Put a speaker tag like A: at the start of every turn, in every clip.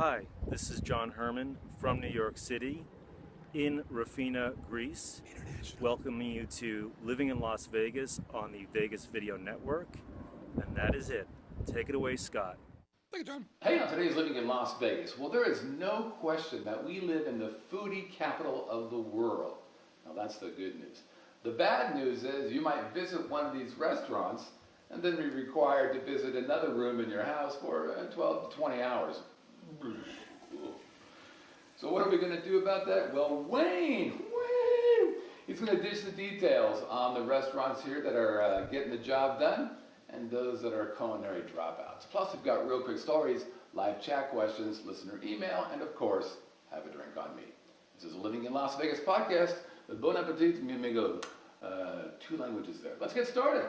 A: Hi, this is John Herman from New York City in Rafina, Greece, welcoming you to Living in Las Vegas on the Vegas Video Network. And that is it. Take it away, Scott.
B: Thank you, John. Hey, on today's Living in Las Vegas. Well, there is no question that we live in the foodie capital of the world. Now, that's the good news. The bad news is you might visit one of these restaurants and then be required to visit another room in your house for 12 to 20 hours. So what are we going to do about that? Well, Wayne, he's going to dish the details on the restaurants here that are getting the job done and those that are culinary dropouts. Plus, we've got real quick stories, live chat questions, listener email, and of course, have a drink on me. This is a Living in Las Vegas podcast with Bon Appetit, mi amigo. 2 languages there. Let's get started.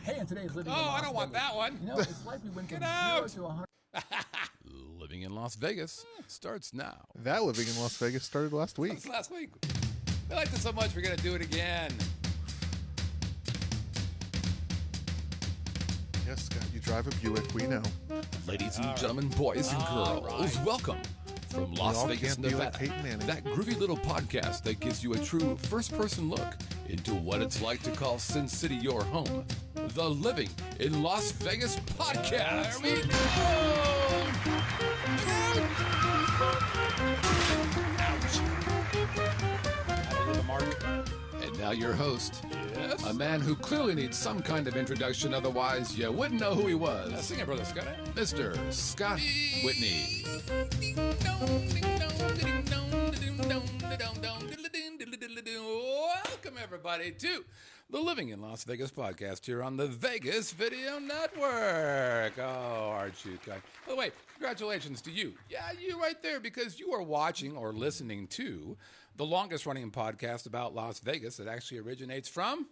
C: Hey, and today's Living
B: in Las Vegas. Oh, I don't want that one.
C: You know, it's like we went from 0 to 100.
B: Living in Las Vegas starts now.
D: That Living in Las Vegas started last week.
B: That was last week. We liked it so much, we're going to do it again.
D: Yes, Scott, you drive a Buick, we know.
B: Ladies and gentlemen, boys and girls, welcome from Las Vegas, Nevada. That groovy little podcast that gives you a true first-person look into what it's like to call Sin City your home. The Living in Las Vegas podcast. There we go. And now your host, a man who clearly needs some kind of introduction, otherwise you wouldn't know who he was.
E: Sing it, brother Scott.
B: Mr. Scott Whitney. Welcome, everybody, to the Living in Las Vegas podcast here on the Vegas Video Network. Oh, aren't you kind? By the way, congratulations to you. Yeah, you right there, because you are watching or listening to the longest-running podcast about Las Vegas that actually originates from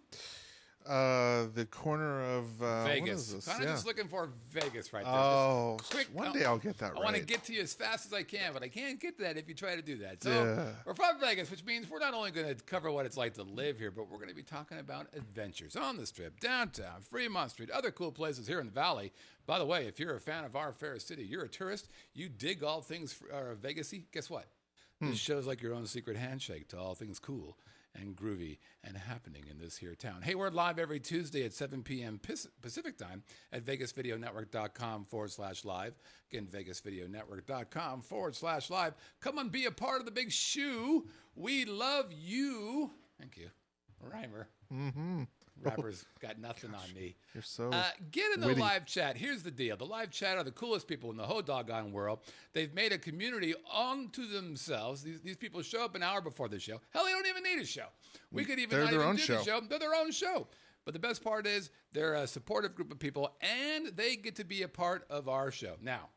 D: the corner of
B: Vegas. Kind of just looking for Vegas right there.
D: Oh, quick! One day I'll get that right.
B: I want to get to you as fast as I can, but I can't get to that if you try to do that. So we're from Vegas, which means we're not only going to cover what it's like to live here, but we're going to be talking about adventures on the Strip, downtown, Fremont Street, other cool places here in the Valley. By the way, if you're a fan of our fair city, you're a tourist, you dig all things Vegas-y, guess what? This show's like your own secret handshake to all things cool and groovy and happening in this here town. Hey, we're live every Tuesday at 7 p.m. Pacific time at VegasVideoNetwork.com/live. Again, VegasVideoNetwork.com/live. Come and be a part of the big shoe. We love you. Thank you. Rhymer.
D: Mm-hmm.
B: Rappers got nothing on me.
D: You're so
B: get in the
D: witty.
B: live chat. Here's the deal. The live chat are the coolest people in the whole doggone world. They've made a community unto themselves. These people show up an hour before the show. Hell, they don't even need a show. We could even not even do the show. They're their own show. But the best part is they're a supportive group of people, and they get to be a part of our show. Now,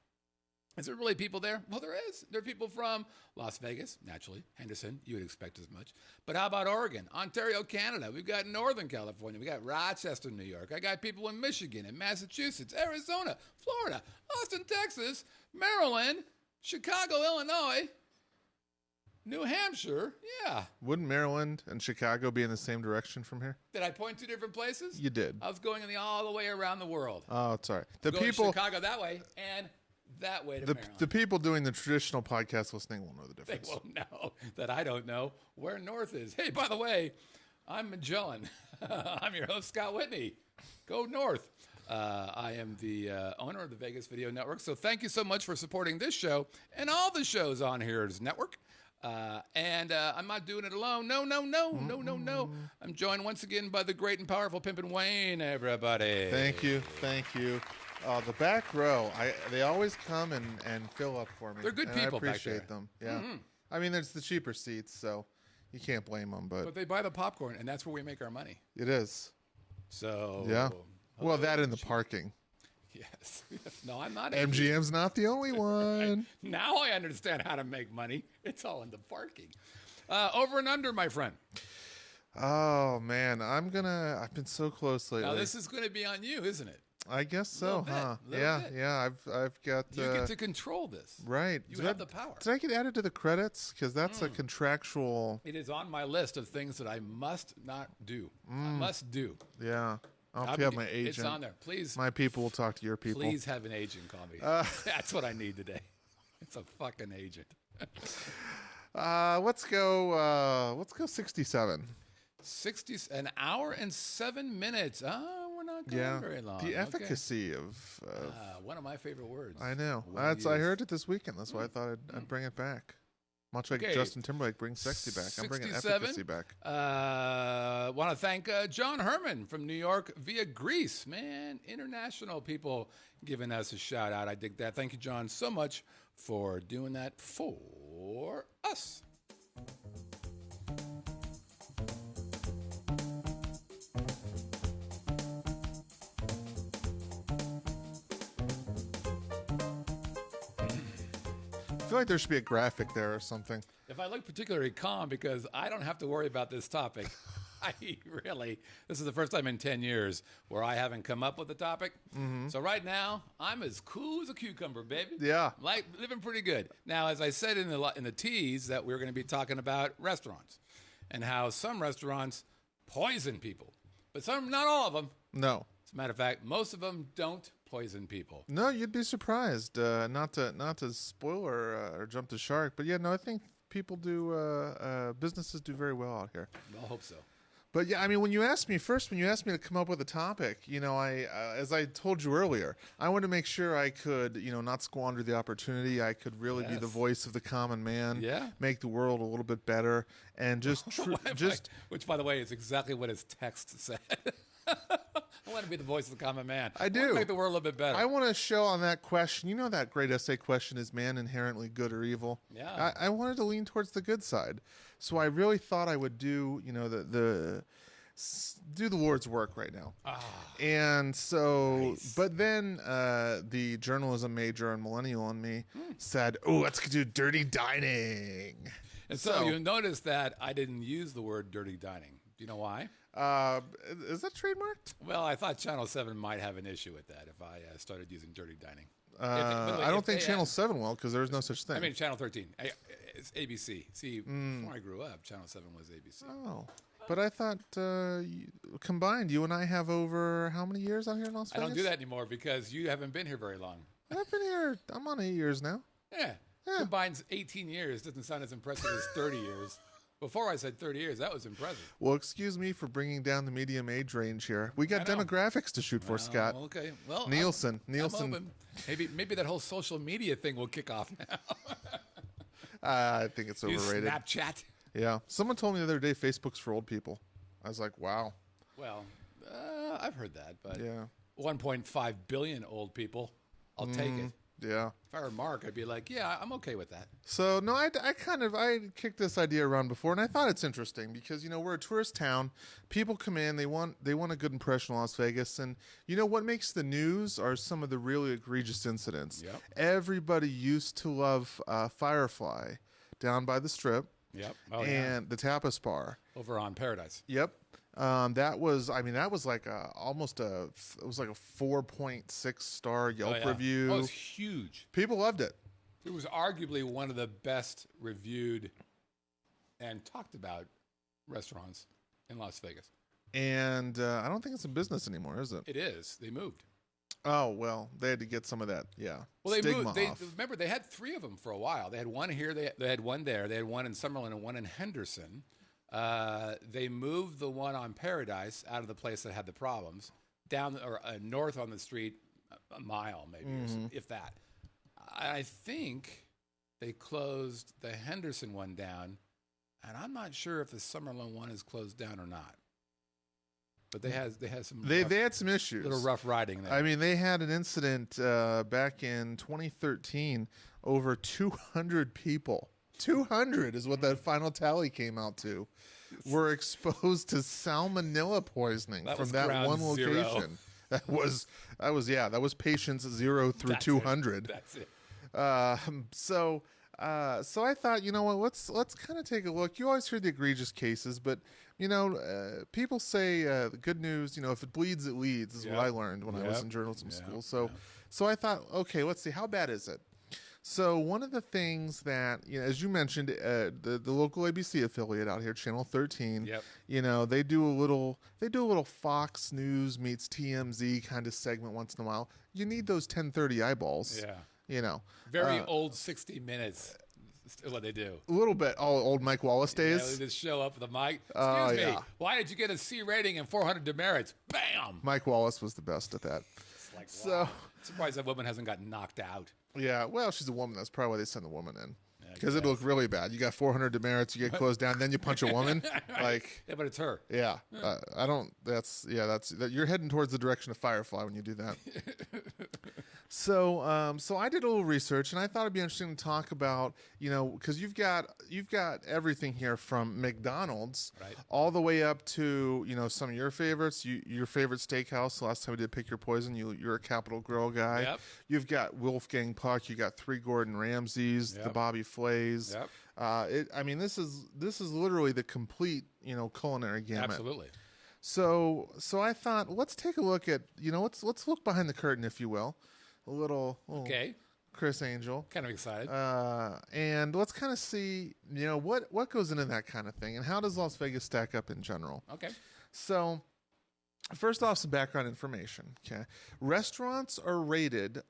B: is there really people there? Well, there is. There are people from Las Vegas, naturally. Henderson, you would expect as much. But how about Oregon, Ontario, Canada? We've got Northern California. We got Rochester, New York. I got people in Michigan and Massachusetts, Arizona, Florida, Austin, Texas, Maryland, Chicago, Illinois, New Hampshire. Yeah.
D: Wouldn't Maryland and Chicago be in the same direction from here?
B: Did I point to different places?
D: You did.
B: I was going all the way around the world.
D: Oh, sorry.
B: Chicago that way and that way to Maryland.
D: The people doing the traditional podcast listening will know the difference.
B: They won't know that I don't know where north is. Hey, by the way, I'm Magellan. I'm your host, Scott Whitney. Go north. I am the owner of the Vegas Video Network, so thank you so much for supporting this show and all the shows on here's network. And I'm not doing it alone. No. I'm joined once again by the great and powerful Pimpin' Wayne, everybody.
D: Thank you. The back row, they always come and fill up for me.
B: They're good people.
D: I appreciate them. Yeah. Mm-hmm. I mean, there's the cheaper seats, so you can't blame them. But
B: they buy the popcorn, and that's where we make our money.
D: It is.
B: So
D: yeah. Well, that and the parking.
B: Yes. No, I'm not.
D: MGM's not the only one.
B: Now I understand how to make money. It's all in the parking. Over and under, my friend.
D: Oh man, I've been so close lately.
B: Now this is going to be on you, isn't it?
D: I guess so, huh?
B: Yeah.
D: I've got.
B: You get to control this,
D: right?
B: You have the power.
D: Did I get added to the credits? Because that's a contractual.
B: It is on my list of things that I must not do. I must do.
D: Yeah. I'll have my agent.
B: It's on there. Please.
D: My people will talk to your people.
B: Please have an agent call me. That's what I need today. It's a fucking agent.
D: Let's go 67.
B: 60, an hour and 7 minutes. Oh, we're not going very long.
D: The efficacy of
B: one of my favorite words.
D: I know. I heard it this weekend. That's why I thought I'd bring it back. Much like Justin Timberlake brings sexy back. I'm bringing efficacy back.
B: Want to thank John Herman from New York via Greece. Man, international people giving us a shout out. I dig that. Thank you, John, so much for doing that for us.
D: I feel like there should be a graphic there or something.
B: If I look particularly calm, because I don't have to worry about this topic. This is the first time in 10 years where I haven't come up with a topic. Mm-hmm. So right now, I'm as cool as a cucumber, baby.
D: Yeah.
B: Living pretty good. Now, as I said in the tease, that we're going to be talking about restaurants and how some restaurants poison people. But some, not all of them.
D: No.
B: As a matter of fact, most of them don't poison people.
D: No, you'd be surprised. Not to spoil or jump the shark, but yeah, no, I think people do. Businesses do very well out here.
B: I hope so.
D: But yeah, I mean, when you asked me to come up with a topic, I, as I told you earlier, I wanted to make sure I could, not squander the opportunity. I could really be the voice of the common man.
B: Yeah.
D: Make the world a little bit better, and
B: which, by the way, is exactly what his text said. I want to be the voice of the common man.
D: I do.
B: I want to make the world a little bit better.
D: I want to show on that question. That great essay question, is man inherently good or evil?
B: Yeah.
D: I wanted to lean towards the good side. So I really thought I would do, do the Lord's work right now. And so, nice. But then the journalism major and millennial in me said, let's do dirty dining.
B: And so you'll notice that I didn't use the word dirty dining. Do you know why?
D: Is that trademarked?
B: Well, I thought Channel 7 might have an issue with that if I started using dirty dining.
D: I don't think Channel 7 will, because there's no such thing.
B: I mean, Channel 13. It's ABC. See, before I grew up, Channel 7 was ABC.
D: Oh. But I thought combined, you and I have over how many years out here in Las Vegas?
B: I don't do that anymore because you haven't been here very long.
D: I've been here. I'm on 8 years now.
B: Yeah. Combined 18 years doesn't sound as impressive as 30 years. Before I said 30 years, that was impressive.
D: Well, excuse me for bringing down the medium age range here. We got demographics to shoot for, Scott.
B: Okay. Well,
D: Nielsen.
B: I'm open. Maybe that whole social media thing will kick off now.
D: I think it's overrated.
B: Snapchat.
D: Yeah. Someone told me the other day Facebook's for old people. I was like, wow.
B: Well, I've heard that, but
D: yeah.
B: 1.5 billion old people. I'll take it.
D: Yeah.
B: If I were Mark, I'd be like, yeah, I'm okay with that.
D: So, no, I kicked this idea around before, and I thought it's interesting because, we're a tourist town. People come in, they want a good impression of Las Vegas, and what makes the news are some of the really egregious incidents.
B: Yep.
D: Everybody used to love Firefly down by the Strip.
B: Yep.
D: The Tapas Bar.
B: Over on Paradise.
D: Yep. That was like almost a 4.6 star Yelp review.
B: Oh, it was huge.
D: People loved it.
B: It was arguably one of the best reviewed and talked about restaurants in Las Vegas.
D: And I don't think it's in business anymore, is it?
B: It is. They moved.
D: Oh, well, they had to get some of that,
B: well, they
D: stigma
B: moved.
D: off.
B: Remember, they had 3 of them for a while. They had one here, they had one there, they had one in Summerlin and one in Henderson. They moved the one on Paradise out of the place that had the problems down or north on the street a mile maybe, or so, if that. I think they closed the Henderson one down, and I'm not sure if the Summerlin one is closed down or not. But they had some.
D: They had some issues.
B: Little rough riding there.
D: I mean, they had an incident back in 2013. Over 200 people. 200 is what that final tally came out to. Were exposed to salmonella poisoning from that one location. That was patients 0 through 200.
B: That's it.
D: So I thought, let's kind of take a look. You always hear the egregious cases, but people say the good news. If it bleeds, it leads. Is what I learned when I was in journalism school. So I thought, okay, let's see, how bad is it? So one of the things that, as you mentioned, the local ABC affiliate out here, Channel 13,
B: Yep.
D: they do a little Fox News meets TMZ kind of segment once in a while. You need those 10:30 eyeballs.
B: Yeah. Very old 60 Minutes. What they do.
D: A little bit. Oh, old Mike Wallace days.
B: Yeah, they just show up with a mic. Excuse me.
D: Yeah.
B: Why did you get a C rating and 400 demerits? Bam.
D: Mike Wallace was the best at that.
B: It's like,
D: So,
B: wow. Surprised that woman hasn't gotten knocked out.
D: yeah, well, she's a woman. That's probably why they send the woman in. Because it'd look really bad. You got 400 demerits, you get closed down, then you punch a woman. Like,
B: yeah, but it's her.
D: Yeah, I don't. You're heading towards the direction of Firefly when you do that. So I did a little research, and I thought it'd be interesting to talk about, because you've got everything here from McDonald's all the way up to some of your favorites. Your favorite steakhouse. Last time we did Pick Your Poison, you're a Capital Grill guy.
B: Yep.
D: You've got Wolfgang Puck. You got 3 Gordon Ramsays, the Bobby Flays.
B: Yep.
D: This is literally the complete culinary gamut.
B: Absolutely.
D: So I thought, let's take a look at let's look behind the curtain, if you will, a little
B: Okay.
D: Chris Angel,
B: Kind of excited.
D: and let's kind of see what goes into that kind of thing, and how does Las Vegas stack up in general.
B: Okay.
D: So first off, some background information. Okay, restaurants are rated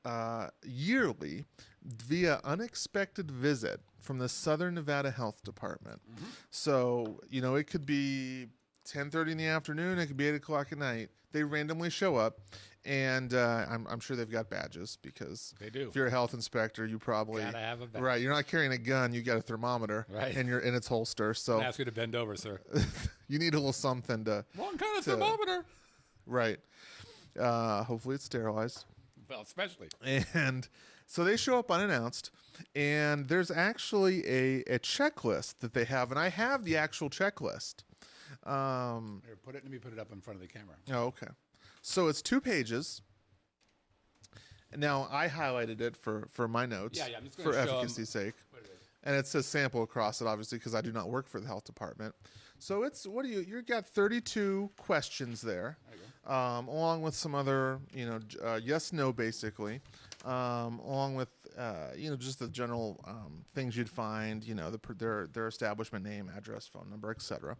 D: yearly via unexpected visit from the Southern Nevada Health Department.
B: Mm-hmm.
D: So it could be 10:30 in the afternoon. It could be 8 o'clock at night. They randomly show up, and I'm sure they've got badges, because
B: They do.
D: if you're a health inspector, you probably
B: Gotta have a badge.
D: right. You're not carrying a gun. You got a thermometer,
B: Right.
D: and you're in its holster. So
B: I ask you to bend over, sir.
D: you need a little something to
B: Wrong kind of thermometer.
D: right. Hopefully it's sterilized.
B: Well, especially.
D: And so they show up unannounced, and there's actually a checklist that they have, and I have the actual checklist.
B: Here, let me put it up in front of the camera.
D: Oh, okay. So it's 2 pages. Now, I highlighted it for my notes,
B: Yeah, I'm just gonna
D: for
B: show 'em
D: efficacy's sake.
B: what it is.
D: And it says sample across it, obviously, because I do not work for the health department. So it's, you got 32 questions there, along with some other, yes, no, basically, along with, just the general things you'd find, their establishment name, address, phone number, etc.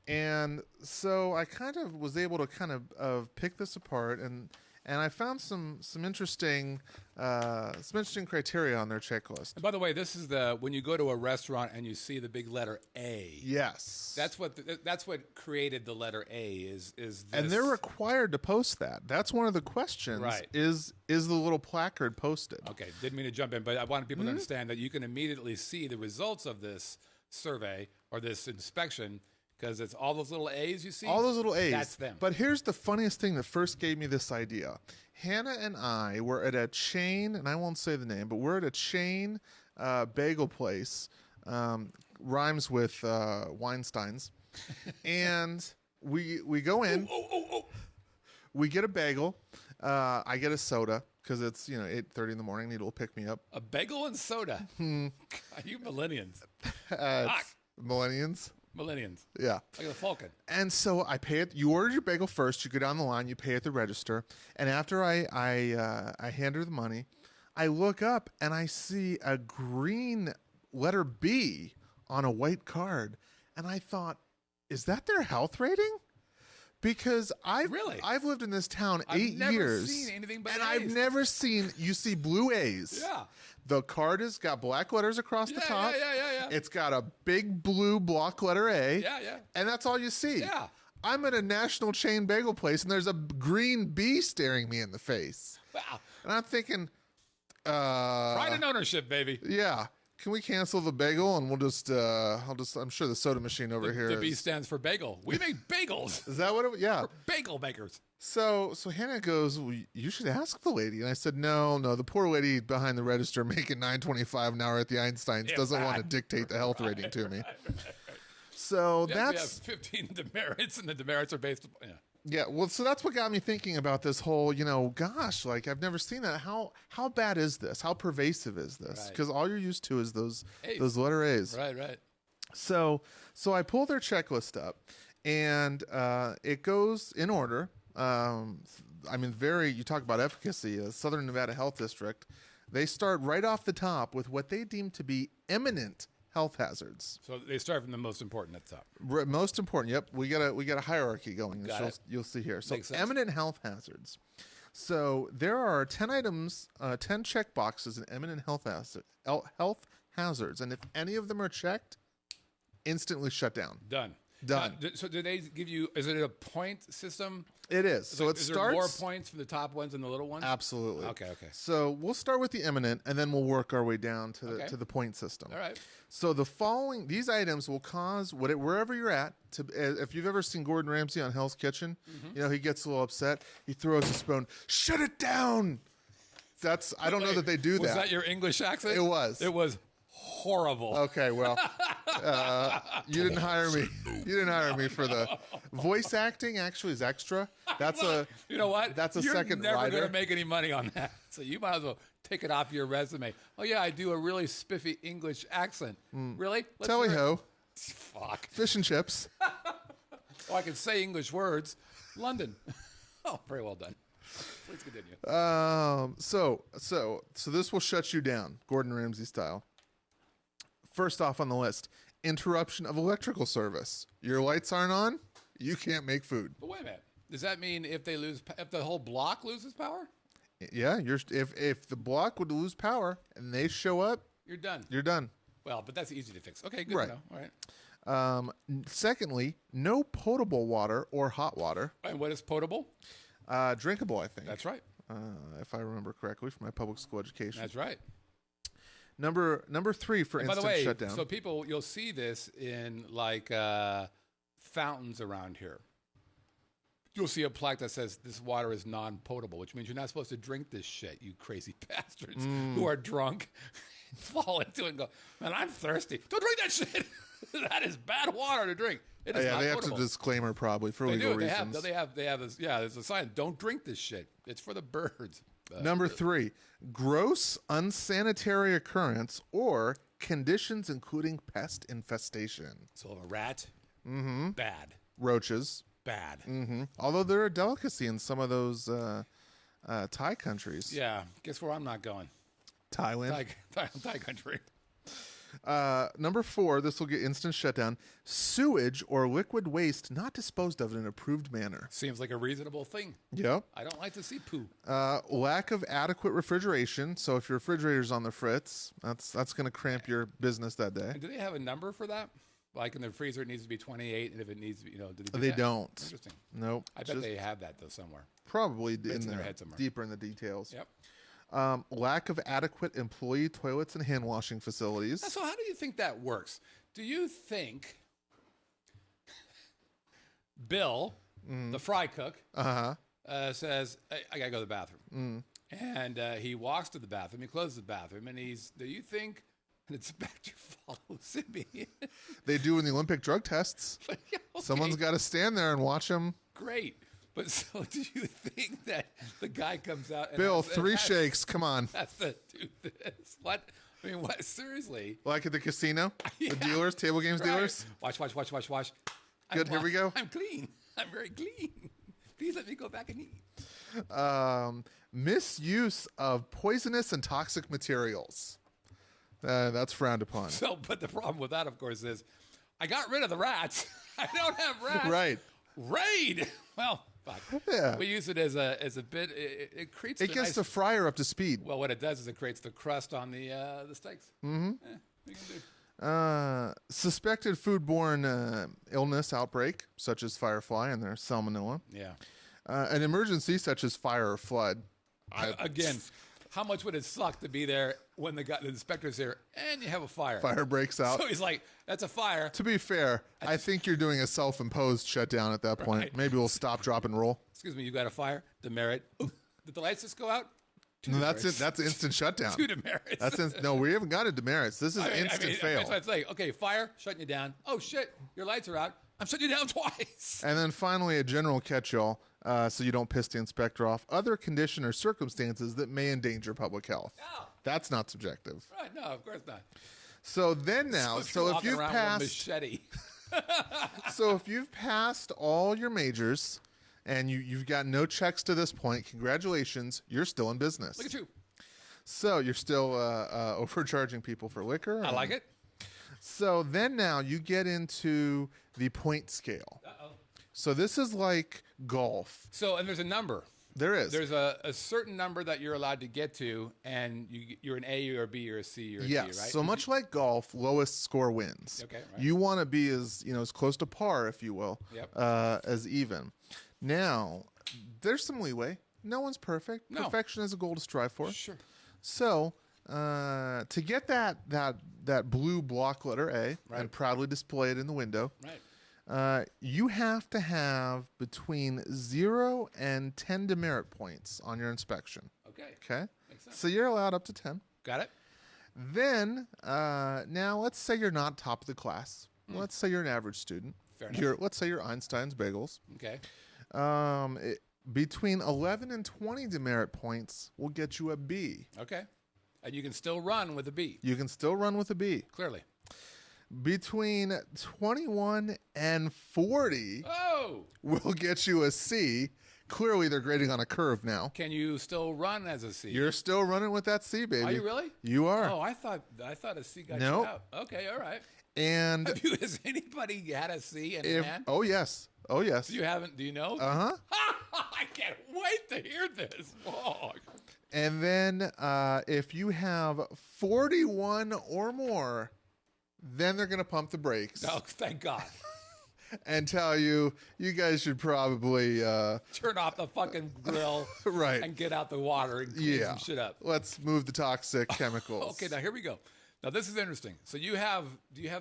D: And so I kind of was able to kind of pick this apart, and I found some interesting criteria on their checklist.
B: And by the way, this is when you go to a restaurant and you see the big letter A.
D: Yes,
B: That's what created the letter A is this.
D: and they're required to post that. That's one of the questions.
B: Right.
D: Is the little placard posted?
B: Okay, didn't mean to jump in, but I wanted people to understand that you can immediately see the results of this survey or this inspection, because it's all those little A's you see.
D: All those little A's.
B: That's them.
D: But here's the funniest thing that first gave me this idea. Hannah and I were at a chain, and I won't say the name, but we're at a chain bagel place. Rhymes with Weinstein's. And we go in. We get a bagel. I get a soda, because it's 8:30 in the morning. Need a little pick me up.
B: A bagel and soda. God, you millennials.
D: It's millennials.
B: Millennials.
D: Yeah.
B: Like a falcon.
D: And so I pay it. You ordered your bagel first. You go down the line. You pay at the register. And after I hand her the money, I look up and I see a green letter B on a white card. And I thought, is that their health rating? Because I've lived in this town 8 years.
B: I've never seen anything but
D: and
B: A's.
D: I've never seen, you see blue A's.
B: Yeah.
D: The card has got black letters across the top.
B: Yeah.
D: It's got a big blue block letter A.
B: Yeah.
D: And that's all you see.
B: Yeah.
D: I'm at a national chain bagel place, and there's a green bee staring me in the face.
B: Wow.
D: And I'm thinking,
B: Pride and ownership, baby.
D: yeah, can we cancel the bagel, and we'll just, I'm sure the soda machine over here
B: The B stands for bagel. We make bagels.
D: Is that what it was? Yeah.
B: We're bagel makers.
D: So Hannah goes, well, you should ask the lady. And I said, no, the poor lady behind the register making $9.25 an hour at the Einsteins doesn't want to dictate the health rating to me. So that's...
B: We have 15 demerits, and the demerits are based upon...
D: Yeah, well, so that's what got me thinking about this whole, gosh, like I've never seen that. How bad is this? How pervasive is this? Because all you're used to is those letter A's.
B: Right.
D: So I pull their checklist up, and it goes in order. You talk about efficacy. Southern Nevada Health District, They start right off the top with what they deem to be imminent health hazards.
B: So they start from the most important at the top.
D: Most important. Yep, we got a hierarchy going. You'll see here. So imminent health hazards. So there are 10 items, 10 check boxes in imminent health hazards, and if any of them are checked, instantly shut down.
B: Done. So do they give you? Is it a point system?
D: It is. So it
B: is
D: starts.
B: There more points for the top ones and the little ones?
D: Absolutely.
B: Okay.
D: So we'll start with the imminent, and then we'll work our way down to the point system.
B: All right.
D: So these items will cause wherever you're at. If you've ever seen Gordon Ramsay on Hell's Kitchen, he gets a little upset. He throws a spoon. Shut it down. I don't know that they do that.
B: Was that your English accent?
D: It was.
B: It was horrible.
D: Okay, well, you didn't hire me. You didn't hire me for the voice acting. Actually, is extra.
B: You know what?
D: That's
B: You're
D: second
B: never
D: rider.
B: going to make any money on that. So you might as well take it off your resume. Oh yeah, I do a really spiffy English accent. Really?
D: Tally ho.
B: Fuck.
D: Fish and chips.
B: Oh, I can say English words. London. Oh, very well done. Please continue.
D: So this will shut you down, Gordon Ramsay style. First off on the list, interruption of electrical service. Your lights aren't on, you can't make food.
B: But wait a minute. Does that mean if the whole block loses power?
D: Yeah, if the block would lose power and they show up,
B: you're done.
D: You're done.
B: Well, but that's easy to fix. Okay, good
D: right.
B: to know. All right.
D: Secondly, no potable water or hot water.
B: And what is potable?
D: Drinkable, I think.
B: That's right.
D: If I remember correctly from my public school education.
B: That's right.
D: Number 3 for instant
B: by the way,
D: shutdown.
B: So you'll see this in like fountains around here. You'll see a plaque that says this water is non-potable, which means you're not supposed to drink this shit, you crazy bastards who are drunk, fall into it and go, man, I'm thirsty. Don't drink that shit. That is bad water to drink. It is not
D: they have
B: potable.
D: to disclaimer probably for
B: They
D: legal
B: do.
D: reasons.
B: They have this. Yeah, there's a sign. Don't drink this shit. It's for the birds.
D: Number 3, gross unsanitary occurrence or conditions including pest infestation.
B: So a rat, bad.
D: Roaches,
B: bad.
D: Although they're a delicacy in some of those Thai countries.
B: Yeah, guess where I'm not going?
D: Thailand.
B: Thai country.
D: Number 4, this will get instant shutdown. Sewage or liquid waste not disposed of in an approved manner.
B: Seems like a reasonable thing.
D: Yep.
B: I don't like to see poo.
D: Lack of adequate refrigeration. So if your refrigerator's on the fritz, that's going to cramp your business that day.
B: And do they have a number for that? Like in the freezer, it needs to be 28, and if it needs to be,
D: they don't.
B: Interesting.
D: Nope.
B: I bet they have that though somewhere.
D: Probably
B: in their head somewhere.
D: Deeper in the details.
B: Yep.
D: Lack of adequate employee toilets and hand washing facilities.
B: So how do you think that works? Do you think Bill, the fry cook, says, I got to go to the bathroom. And he walks to the bathroom, he closes the bathroom, and do you think an inspector follows him in?
D: They do in the Olympic drug tests.
B: Okay.
D: Someone's got to stand there and watch them.
B: Great. But so do you think that the guy comes out and
D: Bill, 3 shakes, come on.
B: Has to do this? What? I mean, what? Seriously?
D: Like at the casino?
B: Yeah.
D: The dealers, table games dealers?
B: Watch.
D: Good, here we go.
B: I'm clean. I'm very clean. Please let me go back and eat.
D: Misuse of poisonous and toxic materials. That's frowned upon.
B: So, but the problem with that, of course, is I got rid of the rats. I don't have rats.
D: Right.
B: Raid. Well, fuck.
D: Yeah.
B: We use it as a bit. It creates.
D: It gets the fryer up to speed.
B: Well, what it does is it creates the crust on the steaks.
D: Mm-hmm.
B: What you can do?
D: Suspected foodborne illness outbreak, such as firefly and their salmonella.
B: Yeah.
D: An emergency such as fire or flood.
B: Again, how much would it suck to be there when the inspector's here and you have a fire?
D: Fire breaks out.
B: So he's like, that's a fire.
D: To be fair, I think you're doing a self-imposed shutdown at that point.
B: Right.
D: Maybe we'll stop, drop, and roll.
B: Excuse me, you got a fire? Demerit. Ooh, did the lights just go out?
D: No, that's it. That's instant shutdown.
B: 2 demerits.
D: No, we haven't got a demerits. This is instant fail.
B: That's what it's like. Okay, fire, shutting you down. Oh, shit, your lights are out. I'm shutting you down twice.
D: And then finally, a general catch-all, so you don't piss the inspector off. Other condition or circumstances that may endanger public health.
B: No.
D: That's not subjective.
B: Right, no, of course not.
D: So then now, so if you've passed,
B: machete.
D: so if you've passed all your majors and you've got no checks to this point, congratulations, you're still in business.
B: Look at you.
D: So you're still overcharging people for liquor.
B: I like it.
D: So then now you get into the point scale.
B: Uh-oh.
D: So this is like golf.
B: So, and there's a number.
D: There is.
B: There's a certain number that you're allowed to get to, and you're an A or a B or a C or a D, right?
D: So much like golf, lowest score wins.
B: Okay, right.
D: You want to be as as close to par, if you will,
B: Yep.
D: as even. Now, there's some leeway. No one's perfect.
B: No.
D: Perfection is a goal to strive for.
B: Sure.
D: So to get that blue block letter A and proudly display it in the window, you have to have between 0 and 10 demerit points on your inspection. Okay.
B: Makes sense.
D: So you're allowed up to 10.
B: Got it.
D: Then, now let's say you're not top of the class. Let's say you're an average student.
B: Fair enough.
D: Let's say you're Einstein's Bagels.
B: Okay.
D: Between 11 and 20 demerit points will get you a B.
B: Okay. And you can still run with a B.
D: You can still run with a B.
B: Clearly.
D: Between 21 and 40 will get you a C. Clearly, they're grading on a curve now.
B: Can you still run as a C?
D: You're still running with that C, baby.
B: Are you really?
D: You are.
B: Oh, I thought a C got
D: Nope.
B: you out. Okay, all right.
D: And
B: Has anybody had a C in hand?
D: oh yes, oh yes.
B: You haven't? Do you know? I can't wait to hear this. Oh.
D: And then if you have 41 or more, then they're going to pump the brakes.
B: Oh, thank God.
D: And tell you guys should probably
B: turn off the fucking grill
D: right.
B: and get out the water and clean some shit up.
D: Let's move the toxic chemicals.
B: Okay, now here we go. Now this is interesting. So do you have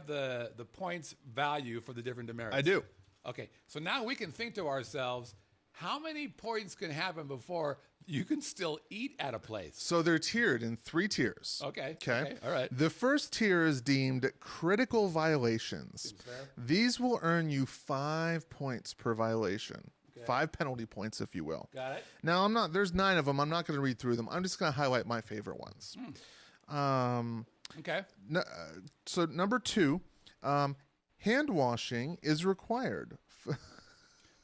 B: the points value for the different demerits?
D: I do.
B: Okay, so now we can think to ourselves, how many points can happen before you can still eat at a place?
D: So they're tiered in 3 tiers.
B: Okay. All right.
D: The first tier is deemed critical violations.
B: Seems fair.
D: These will earn you 5 points per violation. Okay. 5 penalty points, if you will.
B: Got it.
D: Now, there's 9 of them. I'm not going to read through them. I'm just going to highlight my favorite ones.
B: Okay.
D: So number 2, hand washing is required.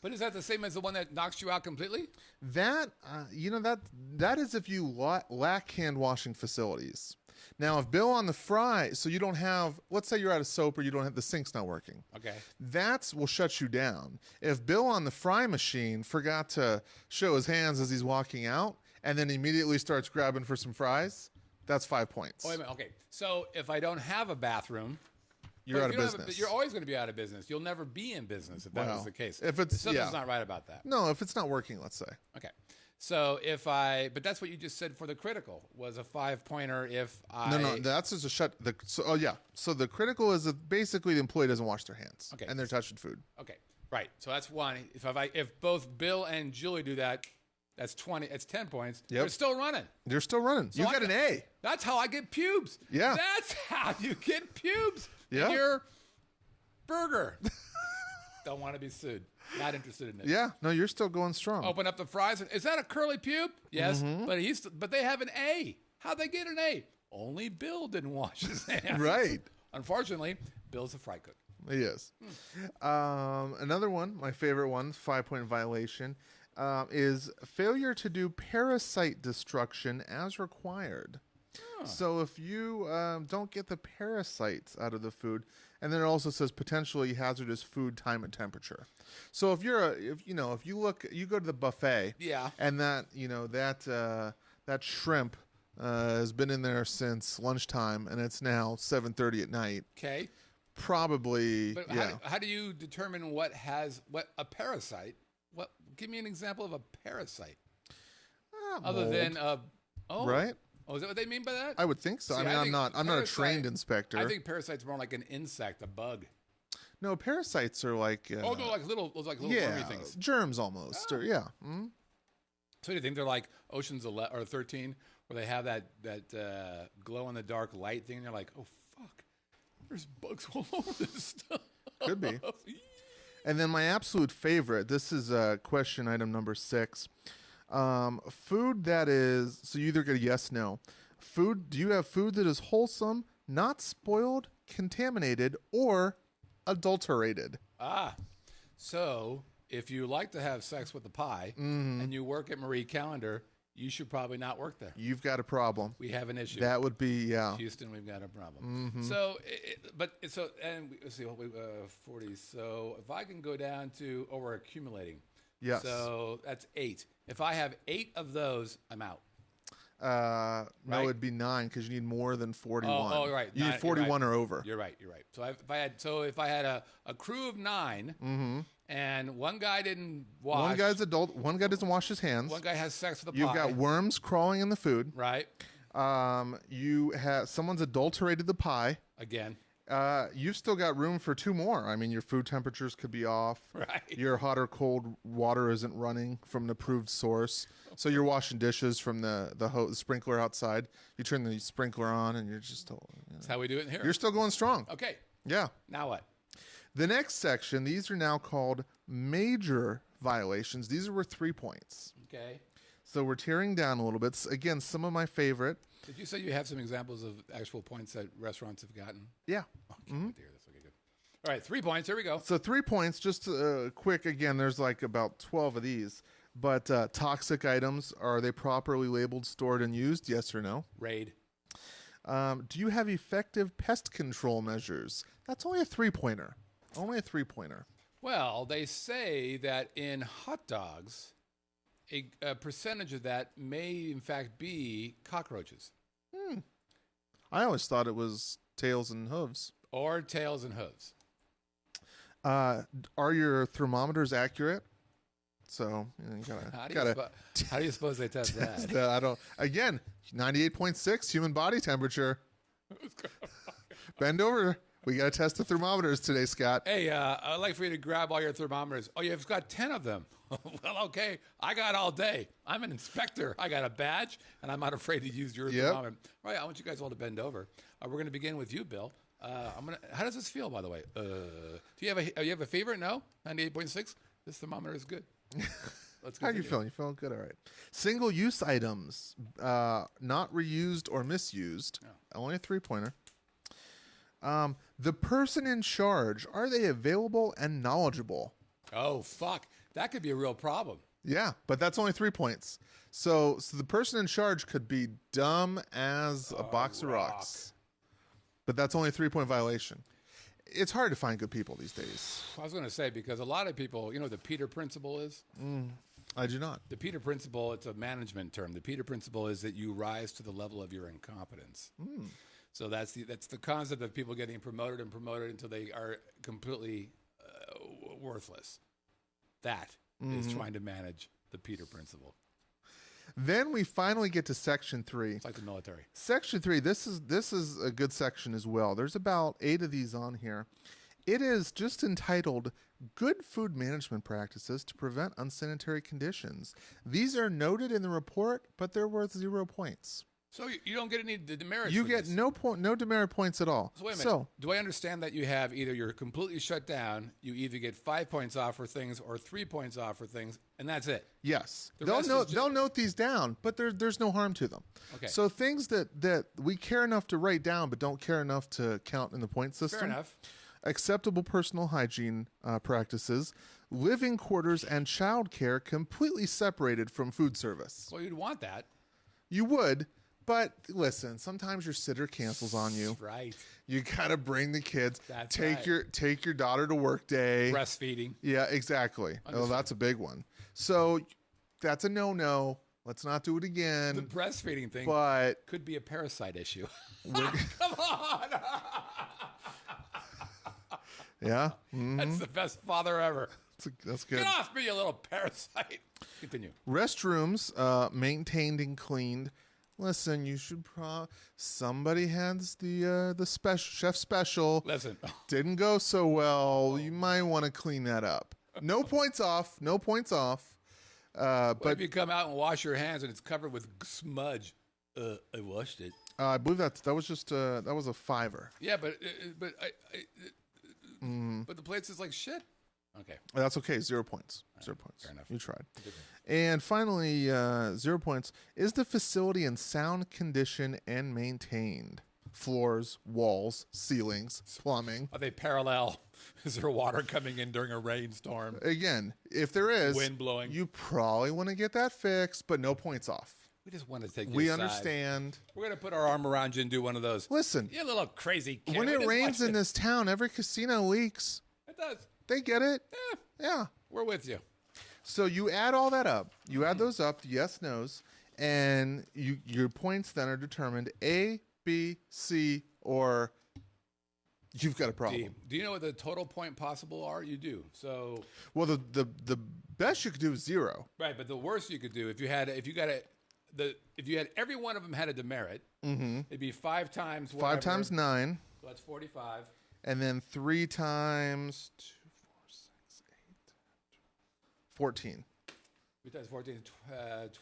B: But is that the same as the one that knocks you out completely?
D: That that is if you lack hand washing facilities. Now, if Bill on the fry, so you don't have, let's say you're out of soap or you don't have the sink's not working.
B: Okay.
D: That will shut you down. If Bill on the fry machine forgot to show his hands as he's walking out and then immediately starts grabbing for some fries, that's 5 points.
B: Oh, wait a minute. Okay. So if I don't have a bathroom,
D: you're out of business.
B: You're always going to be out of business. You'll never be in business if that was the case.
D: If it's
B: something's not right about that.
D: No, if it's not working, let's say.
B: Okay. So but that's what you just said for the critical was a 5-pointer if I.
D: No, that's just a shut. So the critical is basically the employee doesn't wash their hands.
B: Okay.
D: And they're touching food.
B: Okay. Right. So that's one. If both Bill and Julie do that, that's 20. It's 10 points.
D: Yep.
B: They're still running.
D: They're still running. So you got an A.
B: That's how I get pubes.
D: Yeah.
B: That's how you get pubes.
D: Yeah.
B: In your burger. Don't want to be sued. Not interested in it.
D: Yeah. No, you're still going strong.
B: Open up the fries. Is that a curly pube? Yes. But they have an A. How'd they get an A? Only Bill didn't wash his hands.
D: Right.
B: Unfortunately, Bill's a fry cook.
D: He is. Another one, my favorite one, 5-point violation, is failure to do parasite destruction as required. So if you don't get the parasites out of the food, and then it also says potentially hazardous food, time, and temperature. So if you go to the buffet, and that shrimp has been in there since lunchtime, and it's now 7:30 at night.
B: Okay.
D: Probably.
B: But how do you determine what a parasite? Give me an example of a parasite. Other than
D: right.
B: Oh, is that what they mean by that?
D: I would think so.
B: See,
D: I'm not a trained inspector.
B: I think parasite's more like an insect, a bug.
D: No, parasites are like
B: they're like little wormy things.
D: Germs almost. Or, yeah. Mm-hmm.
B: So do you think they're like Ocean's 11 or 13, where they have that glow in the dark light thing? And they're like, oh fuck, there's bugs all over this stuff.
D: Could be. And then my absolute favorite. This is question item number 6. Food that is, so you either get a yes, no. Do you have food that is wholesome, not spoiled, contaminated, or adulterated?
B: So if you like to have sex with the pie and you work at Marie Callender, you should probably not work there.
D: You've got a problem.
B: We have an issue.
D: That would be, yeah.
B: Houston, we've got a problem.
D: Mm-hmm.
B: So, let's see, 40. So if I can go down to, we're accumulating.
D: Yes.
B: So that's 8. If I have 8 of those, I'm out.
D: No,
B: Right?
D: it'd be 9 because you need more than 41.
B: Oh, right.
D: You need 41 or over.
B: You're right. So if I had a crew of 9, and one guy didn't wash,
D: One guy's adult. One guy doesn't wash his hands.
B: one guy has sex with a
D: You've
B: pie.
D: got worms crawling in the food.
B: Right.
D: You have someone's adulterated the pie.
B: Again.
D: You've still got room for 2 more. I mean, your food temperatures could be off.
B: Right.
D: Your hot or cold water isn't running from an approved source. So you're washing dishes from the sprinkler outside. You turn the sprinkler on, and you're just.
B: That's how we do it in here.
D: You're still going strong.
B: Okay.
D: Yeah.
B: Now what?
D: The next section. These are now called major violations. These are worth 3 points.
B: Okay.
D: So we're tearing down a little bit. Again, some of my favorite.
B: Did you say you have some examples of actual points that restaurants have gotten?
D: Yeah.
B: Okay, good to hear this. Okay, good. All right, 3 points. Here we go.
D: So 3 points, just quick. Again, there's like about 12 of these. But toxic items, are they properly labeled, stored, and used? Yes or no?
B: Raid.
D: Do you have effective pest control measures? That's only a 3-pointer. Only a 3-pointer.
B: Well, they say that in hot dogs, a percentage of that may, in fact, be cockroaches.
D: I always thought it was tails and hooves.
B: Or tails and hooves.
D: Are your thermometers accurate? So you gotta
B: How do you suppose they test that?
D: I don't. Again, 98.6 human body temperature. Bend over. We got to test the thermometers today, Scott.
B: Hey, I'd like for you to grab all your thermometers. Oh, you've got 10 of them. Well, okay. I got all day. I'm an inspector. I got a badge, and I'm not afraid to use your thermometer. All right, I want you guys all to bend over. We're going to begin with you, Bill. How does this feel, by the way? Do you have a fever? No? 98.6? This thermometer is good. Let's go.
D: How are you feeling? You feeling good? All right. Single-use items, not reused or misused. Only a 3-pointer. The person in charge, are they available and knowledgeable?
B: Oh, fuck. That could be a real problem.
D: Yeah, but that's only 3 points. So the person in charge could be dumb as a box of rocks. But that's only a 3-point violation. It's hard to find good people these days.
B: I was going to say, because a lot of people, you know what the Peter Principle is?
D: I do not.
B: The Peter Principle, it's a management term. The Peter Principle is that you rise to the level of your incompetence. So that's the concept of people getting promoted until they are completely worthless. That is trying to manage the Peter Principle.
D: Then we finally get to Section 3.
B: It's like the military.
D: Section 3, this is a good section as well. There's about 8 of these on here. It is just entitled Good Food Management Practices to Prevent Unsanitary Conditions. These are noted in the report, but they're worth 0 points.
B: So you don't get any demerits.
D: You get no demerit points at all.
B: So wait a minute. Do I understand that you have either you're completely shut down, you either get 5 points off for things or 3 points off for things, and that's it?
D: Yes. They'll note these down, but there's no harm to them.
B: Okay.
D: So things that we care enough to write down but don't care enough to count in the point system.
B: Fair enough.
D: Acceptable personal hygiene practices, living quarters, and childcare completely separated from food service.
B: Well, you'd want that.
D: You would. But listen, sometimes your sitter cancels on you.
B: Right.
D: You gotta bring the kids.
B: That's
D: take
B: right.
D: your daughter to work day.
B: Breastfeeding.
D: Yeah, exactly. Oh, that's a big one. So that's a no-no. Let's not do it again.
B: The breastfeeding thing could be a parasite issue. Come on.
D: Yeah.
B: That's the best father ever.
D: That's good.
B: Get off me, you little parasite. Continue.
D: Restrooms maintained and cleaned. Listen, you should somebody has the chef special.
B: Listen.
D: Didn't go so well. You might want to clean that up. No points off. No points off.
B: But if you come out and wash your hands and it's covered with smudge, I washed it.
D: I believe that was just that was a 5er.
B: Yeah, but the plate is like shit. Okay.
D: That's okay. 0 points. 0 points.
B: Fair enough.
D: You tried. And finally, 0 points. Is the facility in sound condition and maintained? Floors, walls, ceilings, plumbing.
B: Are they parallel? Is there water coming in during a rainstorm?
D: Again, if there is,
B: wind blowing,
D: you probably want to get that fixed, but no points off.
B: We just want to take you
D: We
B: aside.
D: understand.
B: We're going to put our arm around you and do one of those.
D: Listen.
B: You're a little crazy kid.
D: When it rains in this town, every casino leaks.
B: It does.
D: They get it. Yeah.
B: We're with you.
D: So you add all that up. You add those up, yes, no's, and your points then are determined A, B, C, or you've got a problem.
B: D. Do you know what the total point possible are? You do. So.
D: Well, the best you could do is 0.
B: Right, but the worst you could do if you had every one of them had a demerit, it'd be 5 times whatever.
D: 5 times 9.
B: So that's 45.
D: And then 3 times 2, 4, 6, 8, 14.
B: 3 times 14,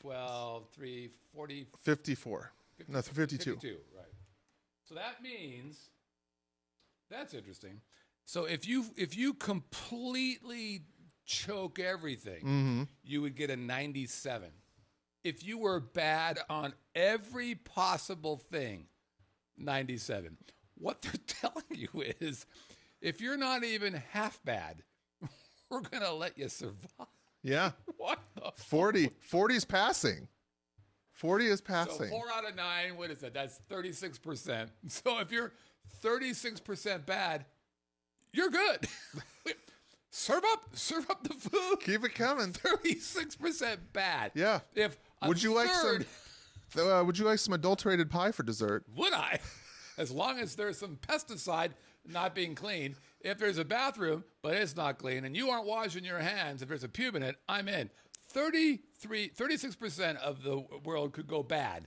B: 12, 3, 40.
D: 54. No, 52.
B: 52, right. So that means, that's interesting. So if you completely choke everything, you would get a 97. If you were bad on every possible thing, 97. What they're telling you is, if you're not even half bad, we're going to let you survive.
D: Yeah.
B: What the
D: 40. 40 is passing. 40 is passing.
B: So 4 out of 9, what is that? That's 36%. So if you're 36% bad, you're good. Serve up the food.
D: Keep it coming.
B: 36% bad.
D: Yeah.
B: If
D: would you like some adulterated pie for dessert?
B: Would I? As long as there's some pesticide not being clean. If there's a bathroom, but it's not clean, and you aren't washing your hands, if there's a pube in it, I'm in. 36% of the world could go bad,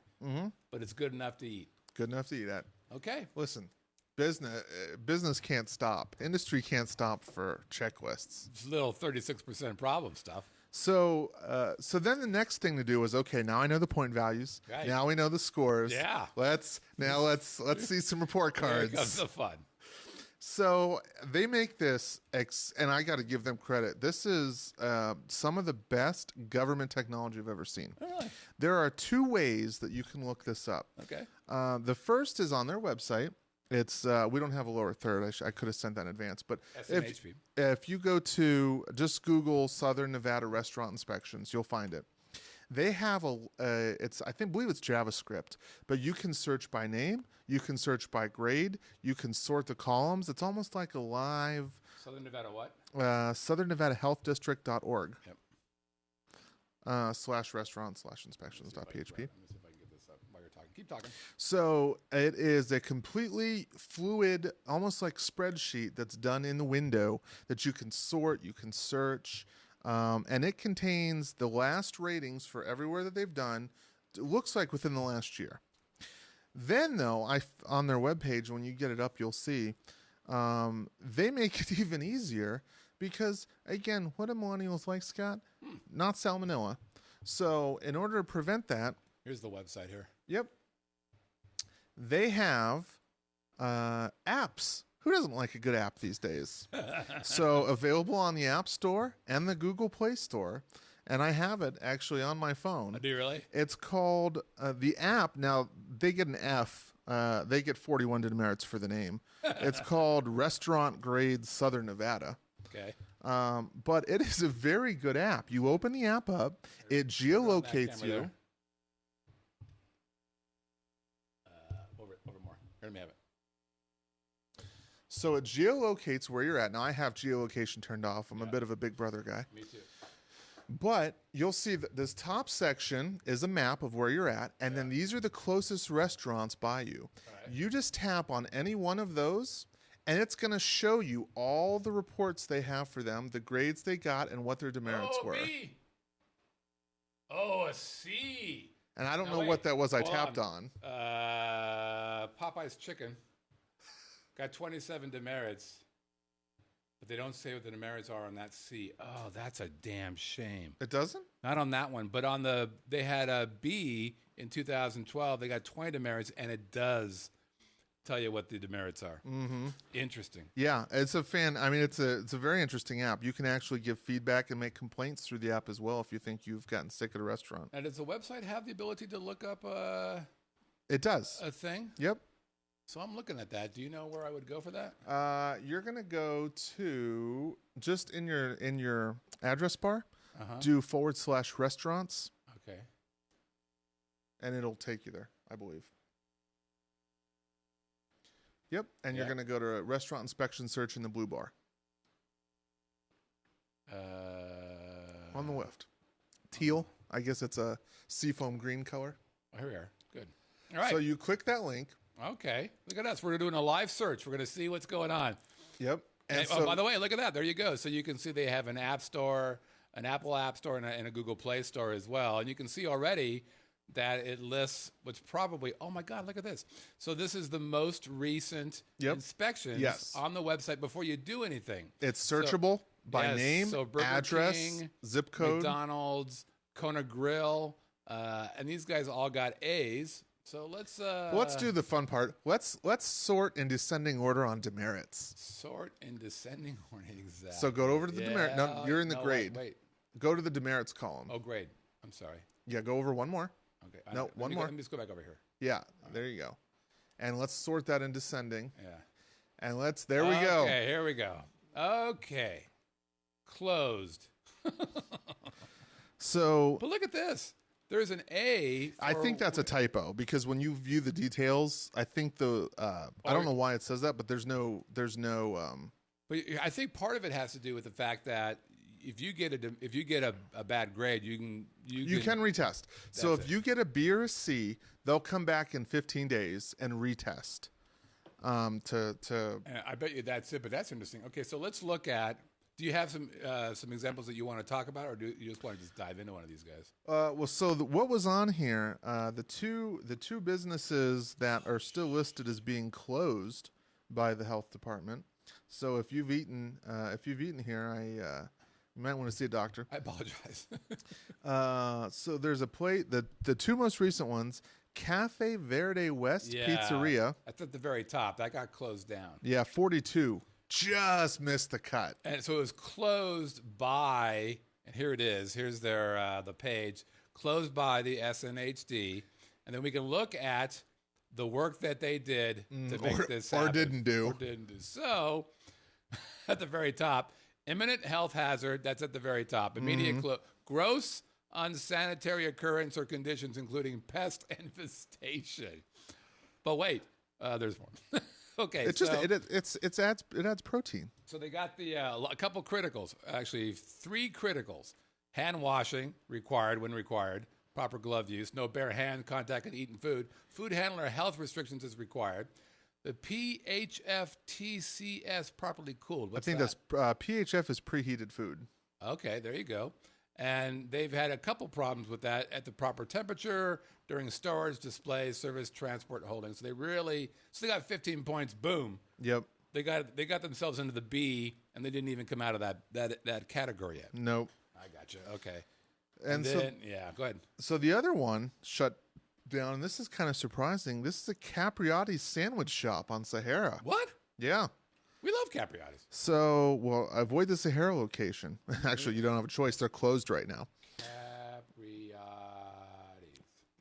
B: but it's good enough to eat.
D: Good enough to eat at.
B: Okay.
D: Listen, business can't stop. Industry can't stop for checklists.
B: It's little 36% problem stuff.
D: So then the next thing to do is, okay, now I know the point values.
B: Right.
D: Now we know the scores.
B: Yeah.
D: Let's see some report cards.
B: Here comes the fun.
D: So they make this, and I got to give them credit. This is some of the best government technology I've ever seen.
B: Oh, really?
D: There are 2 ways that you can look this up.
B: Okay.
D: The first is on their website. It's we don't have a lower third. I could have sent that in advance, but if you go to just Google Southern Nevada Restaurant Inspections, you'll find it. They have I believe it's JavaScript, but you can search by name, you can search by grade, you can sort the columns. It's almost like a live
B: Southern Nevada what?
D: Southern Nevada Health District.org.
B: Yep.
D: /restaurant/inspections.php.
B: Let me see if I can get this up while you're talking. Keep talking.
D: So it is a completely fluid, almost like spreadsheet that's done in the window that you can sort, you can search, and it contains the last ratings for everywhere that they've done. It looks like within the last year. Then, though, on their webpage, when you get it up, you'll see they make it even easier because, again, what do millennials like, Scott? Not salmonella. So in order to prevent that...
B: Here's the website here.
D: Yep. They have apps. Who doesn't like a good app these days? So available on the App Store and the Google Play Store. And I have it actually on my phone.
B: Oh, do you really?
D: It's called the app. Now, they get an F. They get 41 demerits for the name. It's called Restaurant Grade Southern Nevada.
B: Okay.
D: But it is a very good app. You open the app up. It geolocates you.
B: Over more. Here, let me have it.
D: So it geolocates where you're at. Now, I have geolocation turned off. I'm a bit of a Big Brother guy.
B: Me too.
D: But you'll see that this top section is a map of where you're at, and then these are the closest restaurants by you. Right. You just tap on any one of those, and it's going to show you all the reports they have for them, the grades they got, and what their demerits were.
B: B. Oh, a C.
D: And I don't know what that was I tapped on.
B: Popeye's Chicken got 27 demerits. But they don't say what the demerits are on that C. Oh, that's a damn shame.
D: It doesn't?
B: Not on that one, but on they had a B in 2012. They got 20 demerits, and it does tell you what the demerits are. Mm-hmm. Interesting.
D: Yeah, it's a very interesting app. You can actually give feedback and make complaints through the app as well if you think you've gotten sick at a restaurant.
B: Now, does the website have the ability to look up
D: It does.
B: A thing?
D: Yep.
B: So I'm looking at that. Do you know where I would go for that?
D: You're gonna go to just in your address bar, do /restaurants.
B: Okay.
D: and it'll take you there, I believe. Yep, and you're going to go to a restaurant inspection search in the blue bar. On the left. Teal. I guess it's a seafoam green color.
B: Oh, here we are. Good. All right.
D: So you click that link.
B: Okay. Look at us. We're doing a live search. We're going to see what's going on.
D: Yep. And
B: oh, by the way, look at that. There you go. So you can see they have an app store, an Apple App Store, and a Google Play Store as well. And you can see already that it lists what's probably, oh my God, look at this. So this is the most recent inspections on the website before you do anything.
D: It's searchable by name,
B: so Burger
D: address,
B: King,
D: zip code.
B: McDonald's, Kona Grill, and these guys all got A's. So let's
D: do the fun part. Let's sort in descending order on demerits.
B: Sort in descending order, exactly.
D: So go over to the demerit. No, you're in the grade.
B: Wait.
D: Go to the demerits column.
B: Oh, grade. I'm sorry.
D: Yeah, go over one more.
B: Okay.
D: One more.
B: Let me just go back over here.
D: Yeah, there you go. And let's sort that in descending.
B: Yeah.
D: And there we go.
B: Okay, here we go. Okay. Closed.
D: So.
B: But look at this. There's an A.
D: I think that's a typo because when you view the details, I think I don't know why it says that, but there's no.
B: But I think part of it has to do with the fact that if you get a bad grade, you can
D: retest. So if you get a B or a C, they'll come back in 15 days and retest.
B: I bet you that's it, but that's interesting. Okay, so let's look at. Do you have some examples that you want to talk about, or do you just want to just dive into one of these guys?
D: What was on here? The two businesses that are still listed as being closed by the health department. So if you've eaten here, you might want to see a doctor.
B: I apologize.
D: So there's a plate. The two most recent ones, Cafe Verde West Pizzeria.
B: That's at the very top. That got closed down.
D: Yeah, 42. Just missed the cut.
B: And so it was closed by, and here it is. Here's their the page. Closed by the SNHD. And then we can look at the work that they did to make this happen.
D: Or didn't do.
B: So at the very top, imminent health hazard, that's at the very top. Immediate gross unsanitary occurrence or conditions, including pest infestation. But wait, there's more. Okay,
D: it adds protein.
B: So they got a couple criticals, actually 3 criticals. Hand washing required when required. Proper glove use. No bare hand contact in eating food. Food handler health restrictions is required. The PHF-TCS properly cooled. What's that?
D: That's PHF is preheated food.
B: Okay, there you go. And they've had a couple problems with that at the proper temperature, during storage, display, service, transport, holding. So they got 15 points. Boom.
D: Yep.
B: They got themselves into the B, and they didn't even come out of that category yet.
D: Nope.
B: I gotcha. Okay.
D: And then,
B: go ahead.
D: So the other one shut down, and this is kind of surprising. This is a Capriati's sandwich shop on Sahara.
B: What?
D: Yeah.
B: We love Capriati's.
D: So, avoid the Sahara location. Actually, you don't have a choice. They're closed right now.
B: Capriati's.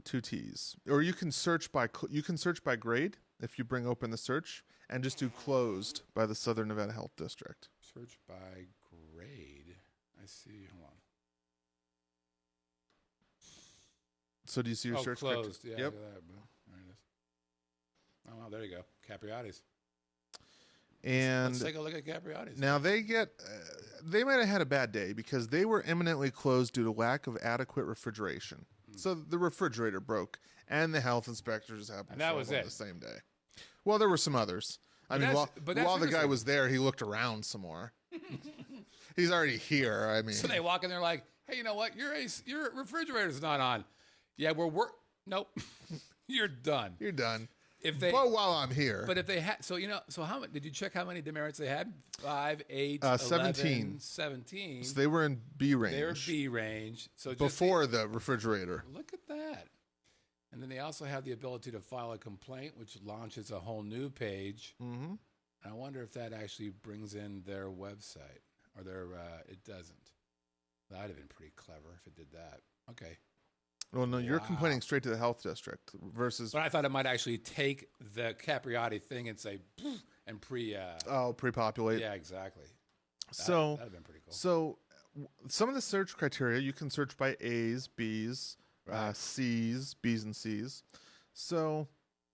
D: 2 T's. Or you can search by grade if you bring open the search and just do closed by the Southern Nevada Health District.
B: Search by grade. I see. Hold on.
D: So do you see your search?
B: Closed. Yeah.
D: Yep.
B: Look at that. There it is. Oh, well, there you go. Capriati's.
D: And
B: let's take a look at Capriati's.
D: Now they might have had a bad day because they were imminently closed due to lack of adequate refrigeration. So the refrigerator broke, and the health inspectors happened to show up on the same day. Well, there were some others. While the guy was there, he looked around some more. He's already here. I mean,
B: so they walk in there like, "Hey, you know what? Your refrigerator's not on." Yeah, nope. You're done.
D: You're done. But while I'm here.
B: But if they had, so how many, did you check how many demerits they had? 5, 8,
D: 17.
B: 17.
D: So they were in B range.
B: They were B range. So
D: before the refrigerator.
B: Look at that. And then they also have the ability to file a complaint, which launches a whole new page. Mm-hmm. I wonder if that actually brings in their website or it doesn't. That'd have been pretty clever if it did that. Okay.
D: Well, no, you're complaining straight to the health district versus.
B: But I thought it might actually take the Capriati thing and say, and
D: pre-populate.
B: Yeah, exactly.
D: That'd
B: have been pretty cool.
D: So, some of the search criteria you can search by A's, B's, C's, B's and C's. So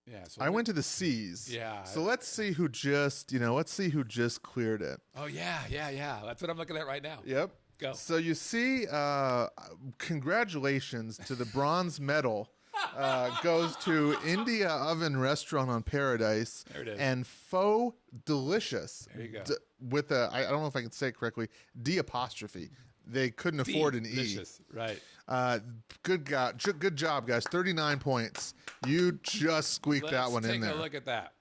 B: yeah, so
D: I went to the C's.
B: Yeah.
D: So let's see who just cleared it.
B: Oh yeah. That's what I'm looking at right now.
D: Yep.
B: Go.
D: So you see, congratulations to the bronze medal. Goes to India Oven Restaurant on Paradise.
B: There it is.
D: And Faux Delicious.
B: There you go.
D: With I don't know if I can say it correctly, D apostrophe. They couldn't afford an
B: Delicious.
D: E.
B: Right.
D: Good job, guys. 39 points. You just squeaked that one in there.
B: Take a look at that.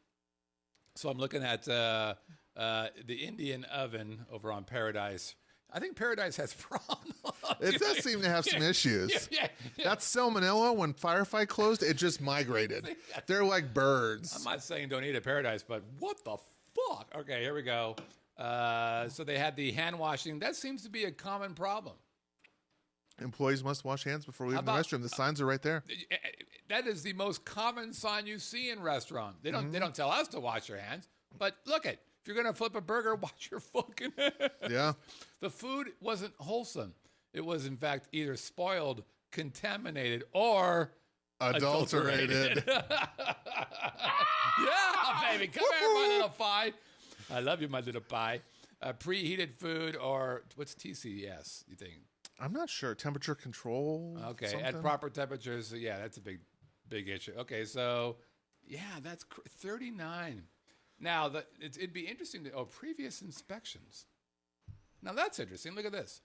B: So I'm looking at the Indian Oven over on Paradise. I think Paradise has problems.
D: It does seem to have some issues.
B: Yeah.
D: That salmonella, when Firefight closed, it just migrated. They're like birds.
B: I'm not saying don't eat at Paradise, but what the fuck? Okay, here we go. So they had the hand washing. That seems to be a common problem.
D: Employees must wash hands before leaving the restroom. The signs are right there.
B: That is the most common sign you see in restaurants. They don't tell us to wash your hands, but look it. If you're going to flip a burger, wash your fucking hands.
D: Yeah.
B: The food wasn't wholesome. It was, in fact, either spoiled, contaminated, or adulterated. Yeah, baby. Come here, my little pie. I love you, my little pie. Preheated food, or what's TCS, you think?
D: I'm not sure. Temperature control?
B: Okay,
D: something?
B: At proper temperatures. So yeah, that's a big issue. Okay, so, yeah, that's 39. Now, it'd be interesting to... previous inspections. Now, that's interesting. Look at this.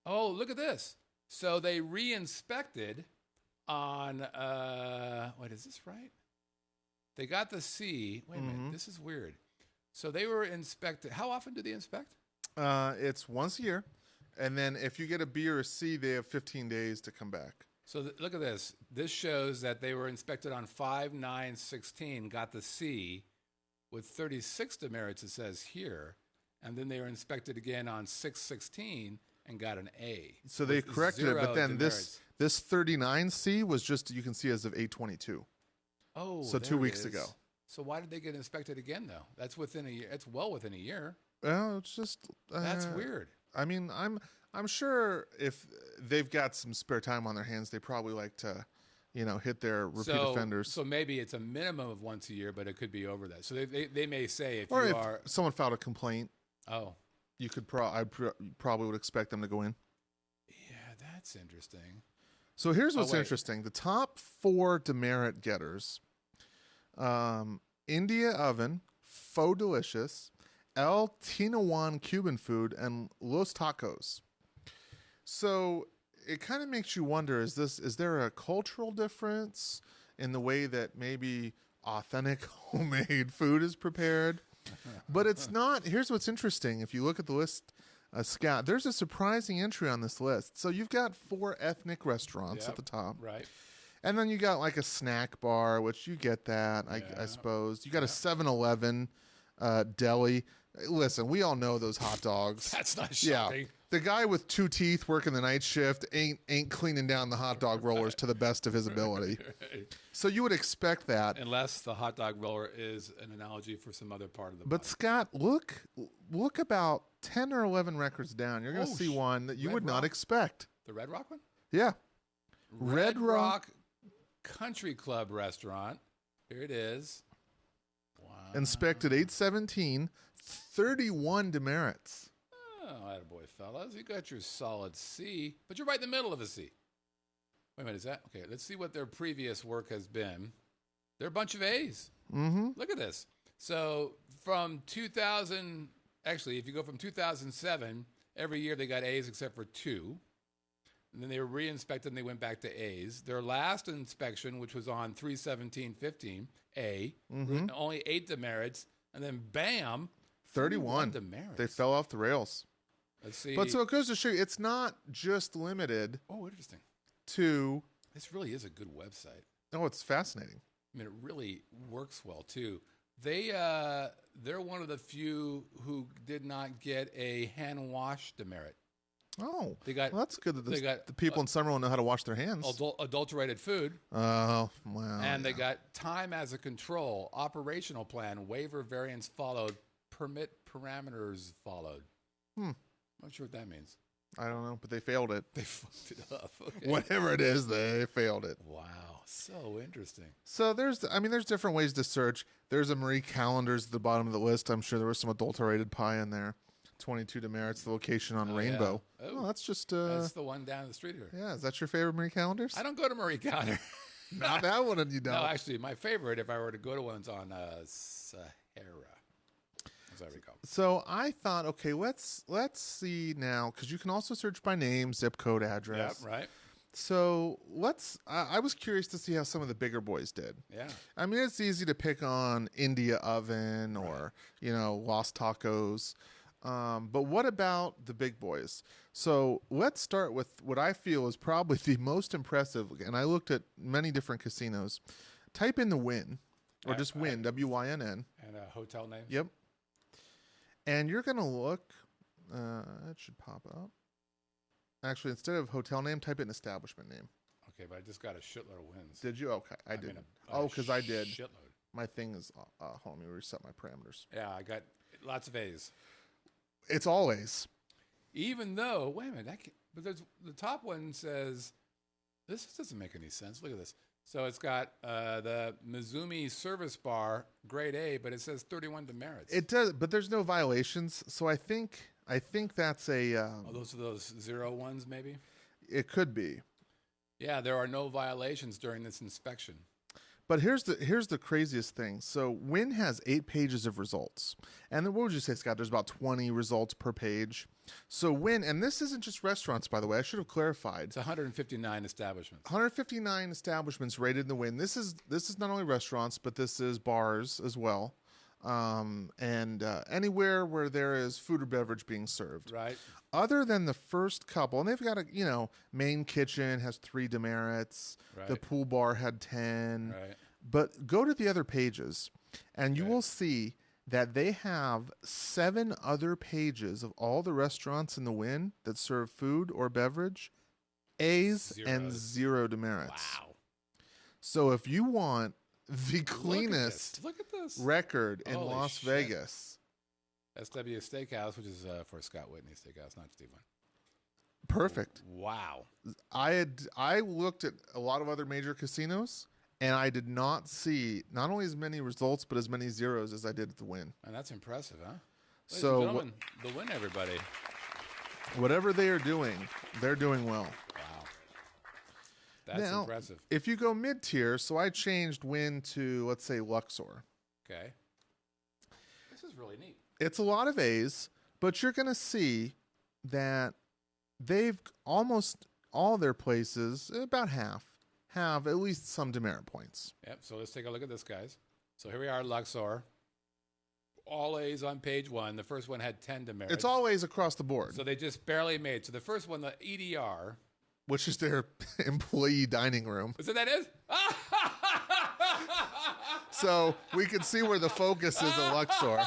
B: Oh, look at this. So they re-inspected on... wait, is this right? They got the C. Wait a minute. This is weird. So they were inspected. How often do they inspect?
D: It's once a year. And then if you get a B or a C, they have 15 days to come back.
B: So look at this. This shows that they were inspected on 5/9/16, got the C... with 36 demerits, it says here, and then they were inspected again on 6/16 and got an A.
D: So they corrected it, but then this 39C was just, you can see, as of 8/22.
B: Oh,
D: so 2 weeks ago.
B: So why did they get inspected again, though? That's within a year. It's well within a year.
D: Well, it's just
B: that's weird.
D: I mean, I'm sure if they've got some spare time on their hands, they probably like to, hit their repeat offenders.
B: So maybe it's a minimum of once a year, but it could be over that. So they may say if
D: someone filed a complaint, you could probably would expect them to go in.
B: Yeah, that's interesting.
D: So here's what's interesting: the top 4 demerit getters: India Oven, Faux Delicious, El Tinawan Cuban Food, and Los Tacos. So it kind of makes you wonder, is there a cultural difference in the way that maybe authentic homemade food is prepared? But it's not. Here's what's interesting. If you look at the list, Scott, there's a surprising entry on this list. So you've got 4 ethnic restaurants at the top.
B: Right.
D: And then you got like a snack bar, which you get that, I suppose. You got a 7-Eleven deli. Listen, we all know those hot dogs.
B: That's not shocking.
D: Yeah. The guy with 2 teeth working the night shift ain't cleaning down the hot dog rollers to the best of his ability. Right. So you would expect that.
B: Unless the hot dog roller is an analogy for some other part of the body.
D: But Scott, look about 10 or 11 records down. You're going to see one that you would not expect.
B: The Red Rock one?
D: Yeah.
B: Red Rock Country Club restaurant. Here it is. Wow.
D: Inspected 8/17, 31 demerits.
B: Oh, attaboy, fellas. You got your solid C, but you're right in the middle of a C. Wait a minute, is that? Okay, let's see what their previous work has been. They're a bunch of A's.
D: Mm-hmm.
B: Look at this. So from 2000, actually, if you go from 2007, every year they got A's except for 2. And then they were re-inspected and they went back to A's. Their last inspection, which was on 3/17/15, A, only 8 demerits, and then bam,
D: 31
B: demerits.
D: They fell off the rails.
B: Let's see.
D: But so it goes to show you, it's not just limited.
B: Oh, interesting.
D: To
B: this really is a good website.
D: Oh, it's fascinating.
B: I mean, it really works well too. They're one of the few who did not get a hand wash demerit.
D: Oh, well, that's good that the people in Summerlin know how to wash their hands.
B: Adulterated food.
D: Oh, wow.
B: And they got time as a control, operational plan, waiver variance followed, permit parameters followed.
D: I'm
B: not sure what that means.
D: I don't know, but they failed it.
B: They fucked it up. Okay.
D: Whatever it is, they failed it.
B: Wow, so interesting.
D: So there's different ways to search. There's a Marie Callender's at the bottom of the list. I'm sure there was some adulterated pie in there. 22 demerits, the location on Rainbow.
B: Yeah.
D: Oh, that's just...
B: that's the one down the street here.
D: Yeah, is that your favorite Marie Callender's?
B: I don't go to Marie Callender.
D: Not that one, you don't.
B: No, actually, my favorite, if I were to go to one's on Sahara, as I recall.
D: So I thought, okay, let's see now, because you can also search by name, zip code, address.
B: Yeah, right.
D: So I was curious to see how some of the bigger boys did.
B: Yeah.
D: I mean, it's easy to pick on India Oven or, Lost Tacos. But what about the big boys? So let's start with what I feel is probably the most impressive. And I looked at many different casinos. Type in the Wynn, or just Wynn, WYNN.
B: And a hotel name?
D: Yep. And you're going to look. It should pop up. Actually, instead of hotel name, type in establishment name.
B: Okay, but I just got a shitload of wins.
D: Did you? Okay, I didn't. Because I did. Shitload. My thing is, hold on, let me reset my parameters.
B: Yeah, I got lots of A's.
D: It's always.
B: Even though, wait a minute, but the top one says, this doesn't make any sense. Look at this. So it's got the Mizumi Service Bar, grade A, but it says 31 demerits.
D: It does, but there's no violations. So I think that's a...
B: those are those 0 ones, maybe?
D: It could be.
B: Yeah, there are no violations during this inspection.
D: But here's the craziest thing. So Wynn has 8 pages of results. And then what would you say, Scott? There's about 20 results per page. So Wynn, and this isn't just restaurants, by the way. I should have clarified.
B: It's 159 establishments.
D: 159 establishments rated in the Wynn. This is not only restaurants, but this is bars as well. And anywhere where there is food or beverage being served.
B: Right.
D: Other than the first couple, and they've got a, main kitchen has 3 demerits. Right. The pool bar had 10.
B: Right.
D: But go to the other pages, and you will see that they have 7 other pages of all the restaurants in the Wynn that serve food or beverage, A's and 0 demerits.
B: Wow.
D: So if you want the cleanest
B: Look at this
D: record in Las Vegas.
B: SW Steakhouse, which is for Scott Whitney Steakhouse, not Steve Wynn.
D: Perfect.
B: Wow.
D: I looked at a lot of other major casinos, and I did not see not only as many results, but as many zeros as I did at the Wynn.
B: And that's impressive, huh?
D: So
B: the Wynn, everybody.
D: Whatever they are doing, they're doing well.
B: Wow. That's impressive.
D: If you go mid-tier, so I changed Wynn to, let's say, Luxor.
B: Okay. This is really neat.
D: It's a lot of A's, but you're going to see that they've almost all their places, about half, have at least some demerit points.
B: Yep, so let's take a look at this, guys. So here we are, Luxor. All A's on page 1. The first one had 10 demerits.
D: It's all A's across the board.
B: So they just barely made. So the first one, the EDR.
D: Which is their employee dining room.
B: So that is?
D: So we can see where the focus is at Luxor.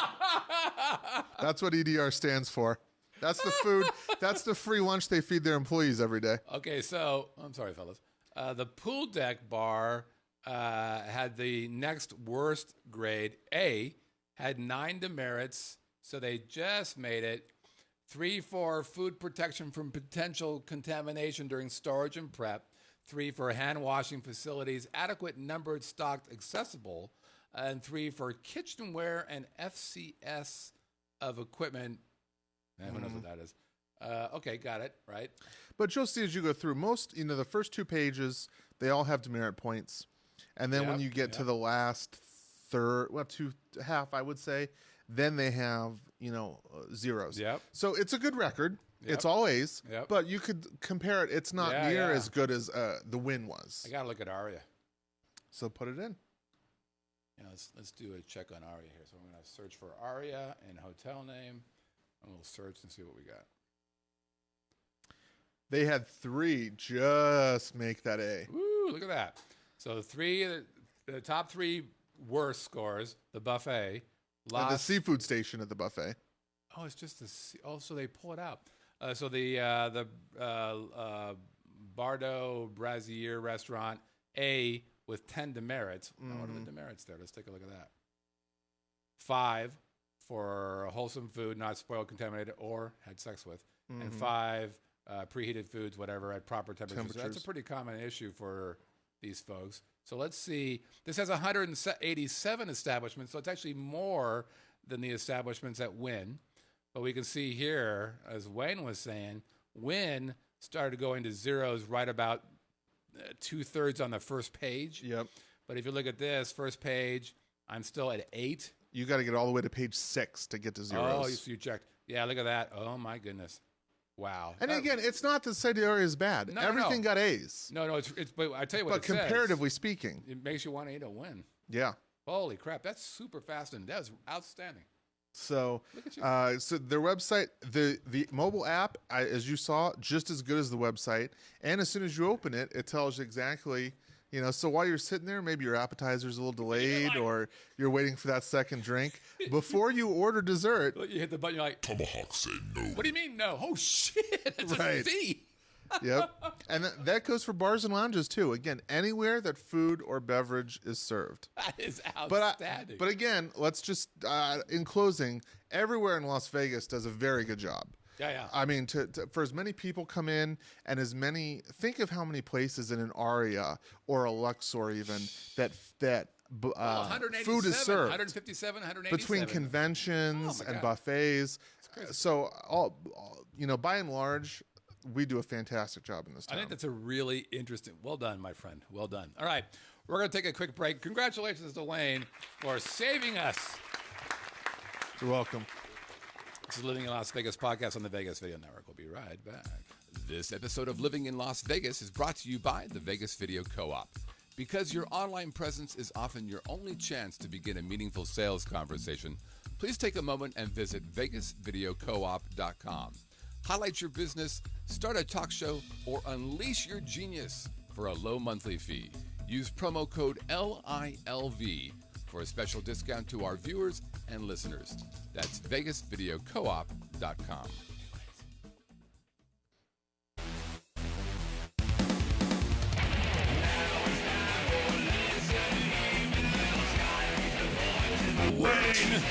D: That's what EDR stands for. That's the food. That's the free lunch they feed their employees every day.
B: Okay, so I'm sorry, fellas. The pool deck bar had the next worst grade. A had 9 demerits, so they just made it. 3 for food protection from potential contamination during storage and prep. 3 for hand washing facilities, adequate, numbered, stocked, accessible. And 3 for kitchenware and FCS of equipment. Who knows what that is? Okay, got it. Right.
D: But you'll see as you go through most, the first 2 pages, they all have demerit points. And then when you get to the last third, half, I would say, then they have, zeros.
B: Yep.
D: So it's a good record.
B: Yep.
D: It's all A's.
B: Yep.
D: But you could compare it. It's not near as good as the Wynn was.
B: I got to look at Aria.
D: So put it in.
B: Yeah, let's do a check on Aria here. So I'm going to search for Aria and hotel name, and we'll search and see what we got.
D: They had 3 just make that A.
B: Woo, look at that. So the top 3 worst scores, the buffet.
D: And the seafood station at the buffet.
B: Oh, it's just so they pull it out. So the Bardo Brazier restaurant, A with 10 demerits. What are the demerits there? Let's take a look at that. 5 for wholesome food, not spoiled, contaminated, or had sex with. And 5 preheated foods, whatever, at proper temperatures. So that's a pretty common issue for these folks. So let's see. This has 187 establishments, so it's actually more than the establishments at Wynn. But we can see here, as Wayne was saying, Wynn started going to zeros right about 2/3 on the first page.
D: Yep.
B: But if you look at this first page, I'm still at 8.
D: You got to get all the way to page 6 to get to zeros.
B: Oh, so you checked. Yeah, look at that. Oh, my goodness. Wow.
D: And again, it's not to say the area is bad.
B: No,
D: Everything got A's.
B: No, it's. But I tell you what.
D: But comparatively speaking,
B: it makes you want to win.
D: Yeah.
B: Holy crap! That's super fast and that's outstanding.
D: So,
B: look at you.
D: So their website, the mobile app, as you saw, just as good as the website. And as soon as you open it, it tells you exactly. So while you're sitting there, maybe your appetizer's a little delayed, or you're waiting for that second drink before you order dessert.
B: You hit the button, you're like,
E: Tomahawk say no.
B: What do you mean no? Oh shit! It's
D: right.
B: A fee.
D: Yep, and that goes for bars and lounges too. Again, anywhere that food or beverage is served.
B: That is outstanding.
D: But again, let's just in closing, everywhere in Las Vegas does a very good job.
B: Yeah.
D: I mean, for as many people come in, and think of how many places in an Aria or a Luxor even that food is served.
B: 157, 187
D: between conventions and buffets. So by and large, we do a fantastic job in this town.
B: I think that's a really interesting. Well done, my friend. Well done. All right, we're going to take a quick break. Congratulations to Wayne for saving us.
D: You're welcome.
B: This is Living in Las Vegas podcast on the Vegas Video Network. We'll be right back. This episode of Living in Las Vegas is brought to you by the Vegas Video Co-op. Because your online presence is often your only chance to begin a meaningful sales conversation, please take a moment and visit vegasvideocoop.com. Highlight your business, start a talk show, or unleash your genius for a low monthly fee. Use promo code LILV for a special discount to our viewers and listeners. That's vegasvideocoop.com. Wayne!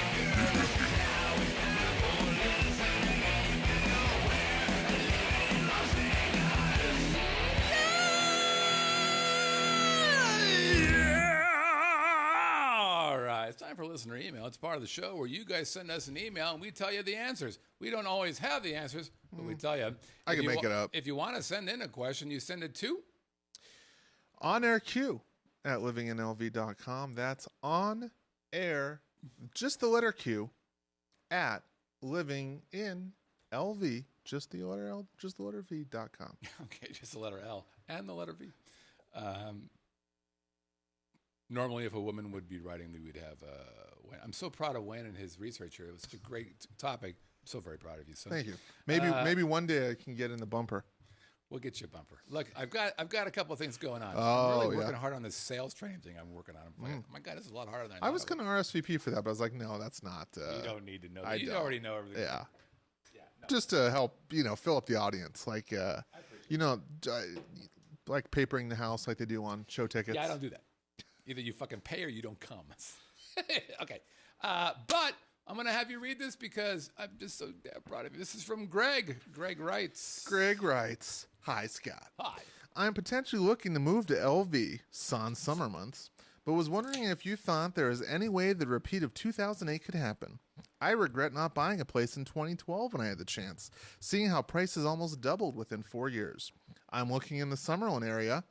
B: It's time for listener email. It's part of the show where you guys send us an email and we tell you the answers. We don't always have the answers, but we tell you.
D: I can make it up.
B: If you want to send in a question, you send it to
D: OnAirQ at livinginlv.com. That's on air, just the letter Q, at livinginlv, just the letter L, just the letter V.com.
B: Okay, just the letter L and the letter V. Normally, if a woman would be writing, we would have Wayne. I'm so proud of Wayne and his research here. It was such a great topic. I'm so very proud of you. So,
D: thank you. Maybe one day I can get in the bumper.
B: We'll get you a bumper. Look, I've got a couple of things going on.
D: Oh,
B: I'm really working hard on this sales training thing I'm working on. My God, this is a lot harder than I
D: was going to RSVP for that, but I was like, no, that's not.
B: You don't need to know that. You already know everything.
D: Yeah. No. Just to help, fill up the audience. Like, like papering the house like they do on show tickets.
B: Yeah, I don't do that. Either you fucking pay or you don't come. Okay. But I'm going to have you read this because I'm just so damn proud of you. This is from Greg. Greg writes,
D: "Hi, Scott.
B: Hi.
D: I'm potentially looking to move to LV, sans summer months, but was wondering if you thought there is any way the repeat of 2008 could happen. I regret not buying a place in 2012 when I had the chance, seeing how prices almost doubled within 4 years. I'm looking in the Summerlin area.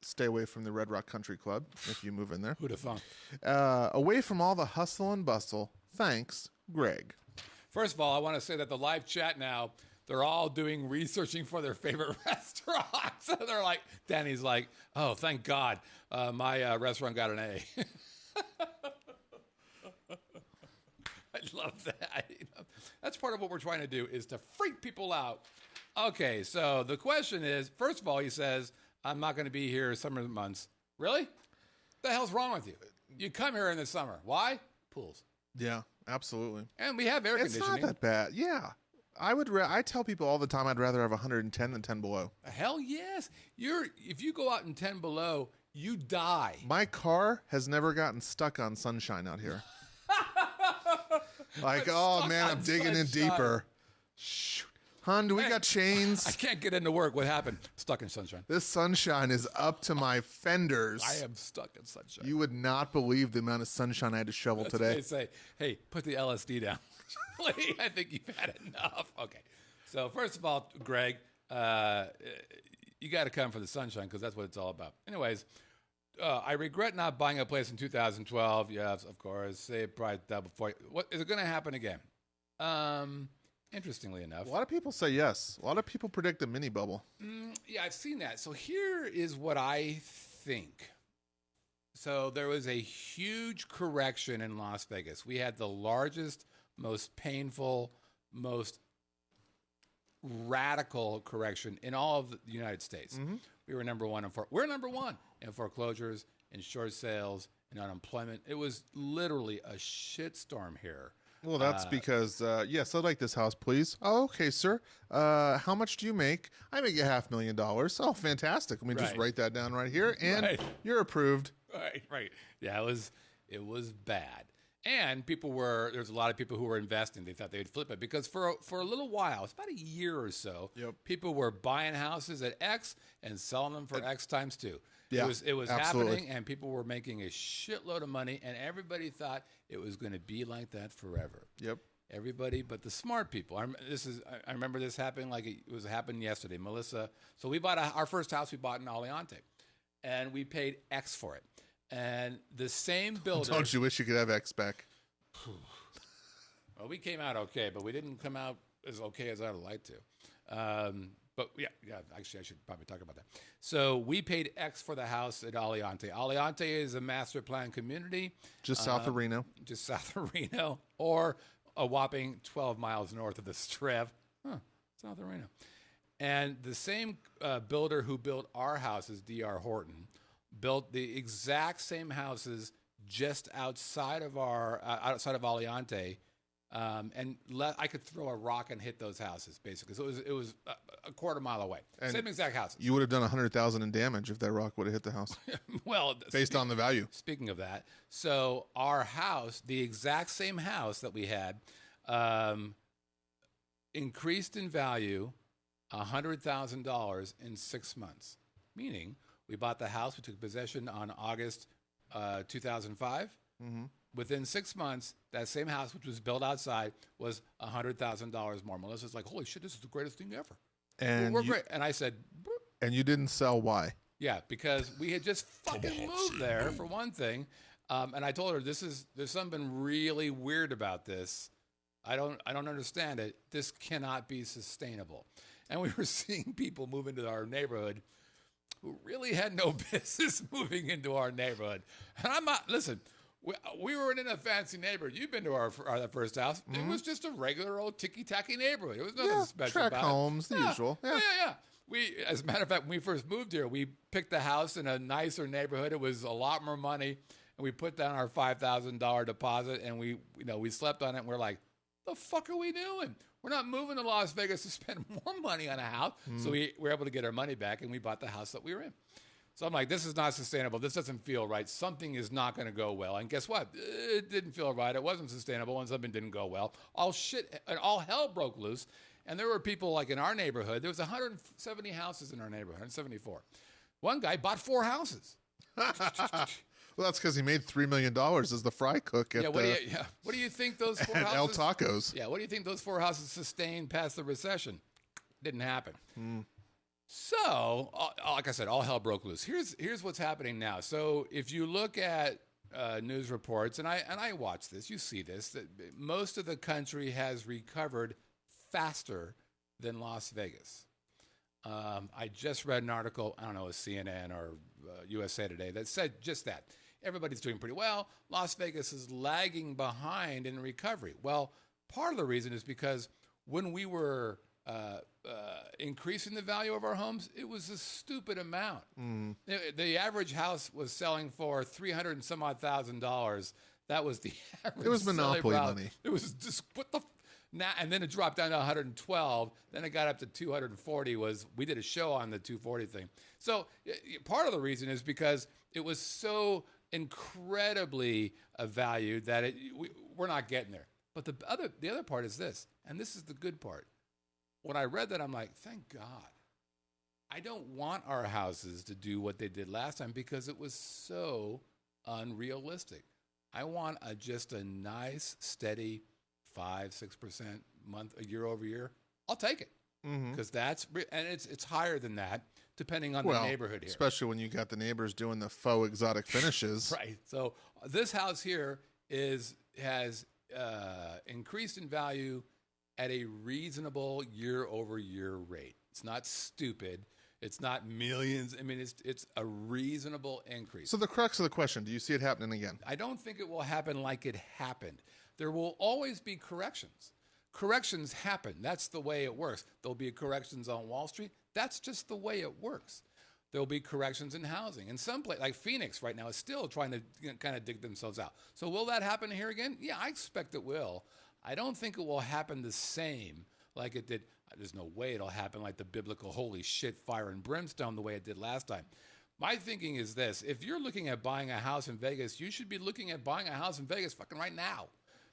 D: Stay away from the Red Rock Country Club if you move in there.
B: Who'd have thunk?
D: Away from all the hustle and bustle. Thanks, Greg."
B: First of all, I want to say that the live chat now, they're all doing researching for their favorite restaurants. So they're like, Danny's like, oh, thank God, my restaurant got an A. I love that. That's part of what we're trying to do is to freak people out. Okay, so the question is, first of all, he says, I'm not going to be here summer months. Really? What the hell's wrong with you? You come here in the summer. Why? Pools.
D: Yeah, absolutely.
B: And we have air conditioning.
D: It's not that bad. Yeah. I tell people all the time I'd rather have 110 than 10 below.
B: Hell yes. If you go out in 10 below, you die.
D: My car has never gotten stuck on sunshine out here. Like, oh man, I'm digging in deeper. Shoot. Hun, do we got chains?
B: I can't get into work. What happened? Stuck in sunshine.
D: This sunshine is up to my fenders.
B: I am stuck in sunshine.
D: You would not believe the amount of sunshine I had to shovel today.
B: They say, hey, put the LSD down. I think you've had enough. Okay. So first of all, Greg, you got to come for the sunshine because that's what it's all about. Anyways, I regret not buying a place in 2012. Yes, of course. Say price that before. What is it going to happen again? Interestingly enough,
D: A lot of people say yes. A lot of people predict a mini bubble.
B: Yeah, I've seen that. So here is what I think. So there was a huge correction in Las Vegas. We had the largest, most painful, most radical correction in all of the United States.
D: Mm-hmm.
B: We were number one we're number one in foreclosures, in short sales, in unemployment. It was literally a shitstorm here.
D: Well, that's because, yes, I'd like this house, please. Oh, okay, sir. How much do you make? I make $500,000. Oh, fantastic. Let me just write that down right here, and you're approved.
B: Right. Yeah, it was bad. And there's a lot of people who were investing. They thought they would flip it because for a little while, it's about a year or so, people were buying houses at X and selling them for X times 2.
D: Yeah,
B: it was
D: absolutely.
B: happening, and people were making a shitload of money, and everybody thought it was going to be like that forever.
D: Yep.
B: Everybody but the smart people. I remember this happening like it happened yesterday. Melissa. So we bought our first house. We bought in Aliante, and we paid X for it. And the same builder.
D: Don't you wish you could have X back?
B: Well, we came out okay, but we didn't come out as okay as I'd like to. But yeah, actually, I should probably talk about that. So we paid X for the house at Aliante. Aliante is a master plan community.
D: Just south of Reno.
B: Just south of Reno, or a whopping 12 miles north of the Strip. South of Reno. And the same builder who built our houses, D.R. Horton, built the exact same houses just outside of Aliante. And I could throw a rock and hit those houses, basically. So it was a quarter mile away. And same exact houses.
D: You would have done $100,000 in damage if that rock would have hit the house.
B: Well,
D: based on the value.
B: Speaking of that, so our house, the exact same house that we had, increased in value $100,000 in 6 months. Meaning, we bought the house, we took possession on August 2005. Mm-hmm. Within 6 months, that same house, which was built outside, was $100,000 more. Melissa's like, holy shit, this is the greatest thing ever. And we're great. And I said,
D: and you didn't sell. Why?
B: Yeah, because we had just fucking moved there, for one thing. And I told her, there's something really weird about this. I don't understand it. This cannot be sustainable. And we were seeing people move into our neighborhood who really had no business moving into our neighborhood. And I'm not, listen, we were in a fancy neighborhood. You've been to our first house. Mm-hmm. It was just a regular old ticky-tacky neighborhood. It was nothing special about it.
D: Track homes, the usual.
B: Yeah. As a matter of fact, when we first moved here, we picked a house in a nicer neighborhood. It was a lot more money, and we put down our $5,000 deposit, and we slept on it, and we're like, the fuck are we doing? We're not moving to Las Vegas to spend more money on a house. Mm-hmm. So we were able to get our money back, and we bought the house that we were in. So I'm like, this is not sustainable. This doesn't feel right. Something is not going to go well. And guess what? It didn't feel right. It wasn't sustainable, and something didn't go well. All hell broke loose. And there were people like in our neighborhood. There was 170 houses in our neighborhood, 174. One guy bought 4 houses.
D: Well, that's because he made $3 million as the fry cook at
B: what do you think those 4 houses?
D: El Tacos.
B: Yeah, what do you think those 4 houses sustained past the recession? Didn't happen. So, like I said, all hell broke loose. Here's what's happening now. So, if you look at news reports, and I watch this, you see this, that most of the country has recovered faster than Las Vegas. I just read an article, I don't know, it was CNN or USA Today, that said just that. Everybody's doing pretty well. Las Vegas is lagging behind in recovery. Well, part of the reason is because when we were increasing the value of our homes, it was a stupid amount. The average house was selling for $300 and some odd thousand. That was the average.
D: It was monopoly money.
B: It was just now, and then it dropped down to 112. Then it got up to 240. We did a show on the 240 thing. So part of the reason is because it was so incredibly valued that we're not getting there. But the other part is this, and this is the good part. when I read that, I'm like, thank God. I don't want our houses to do what they did last time because it was so unrealistic. I want just a nice, steady 5-6% year over year. I'll take it because it's higher than that depending on the neighborhood here.
D: Especially when you got the neighbors doing the faux exotic finishes.
B: Right. So this house here has increased in value at a reasonable year over year rate. It's not stupid. It's not millions. I mean, it's a reasonable increase.
D: So the crux of the question, do you see it happening again?
B: I don't think it will happen like it happened. There will always be corrections. Corrections happen. That's the way it works. There'll be corrections on Wall Street. That's just the way it works. There'll be corrections in housing. And some place, like Phoenix right now, is still trying to kind of dig themselves out. So will that happen here again? Yeah, I expect it will. I don't think it will happen the same like it did. There's no way it'll happen like the biblical holy shit, fire and brimstone the way it did last time. My thinking is this. If you're looking at buying a house in Vegas, you should be looking at buying a house in Vegas fucking right now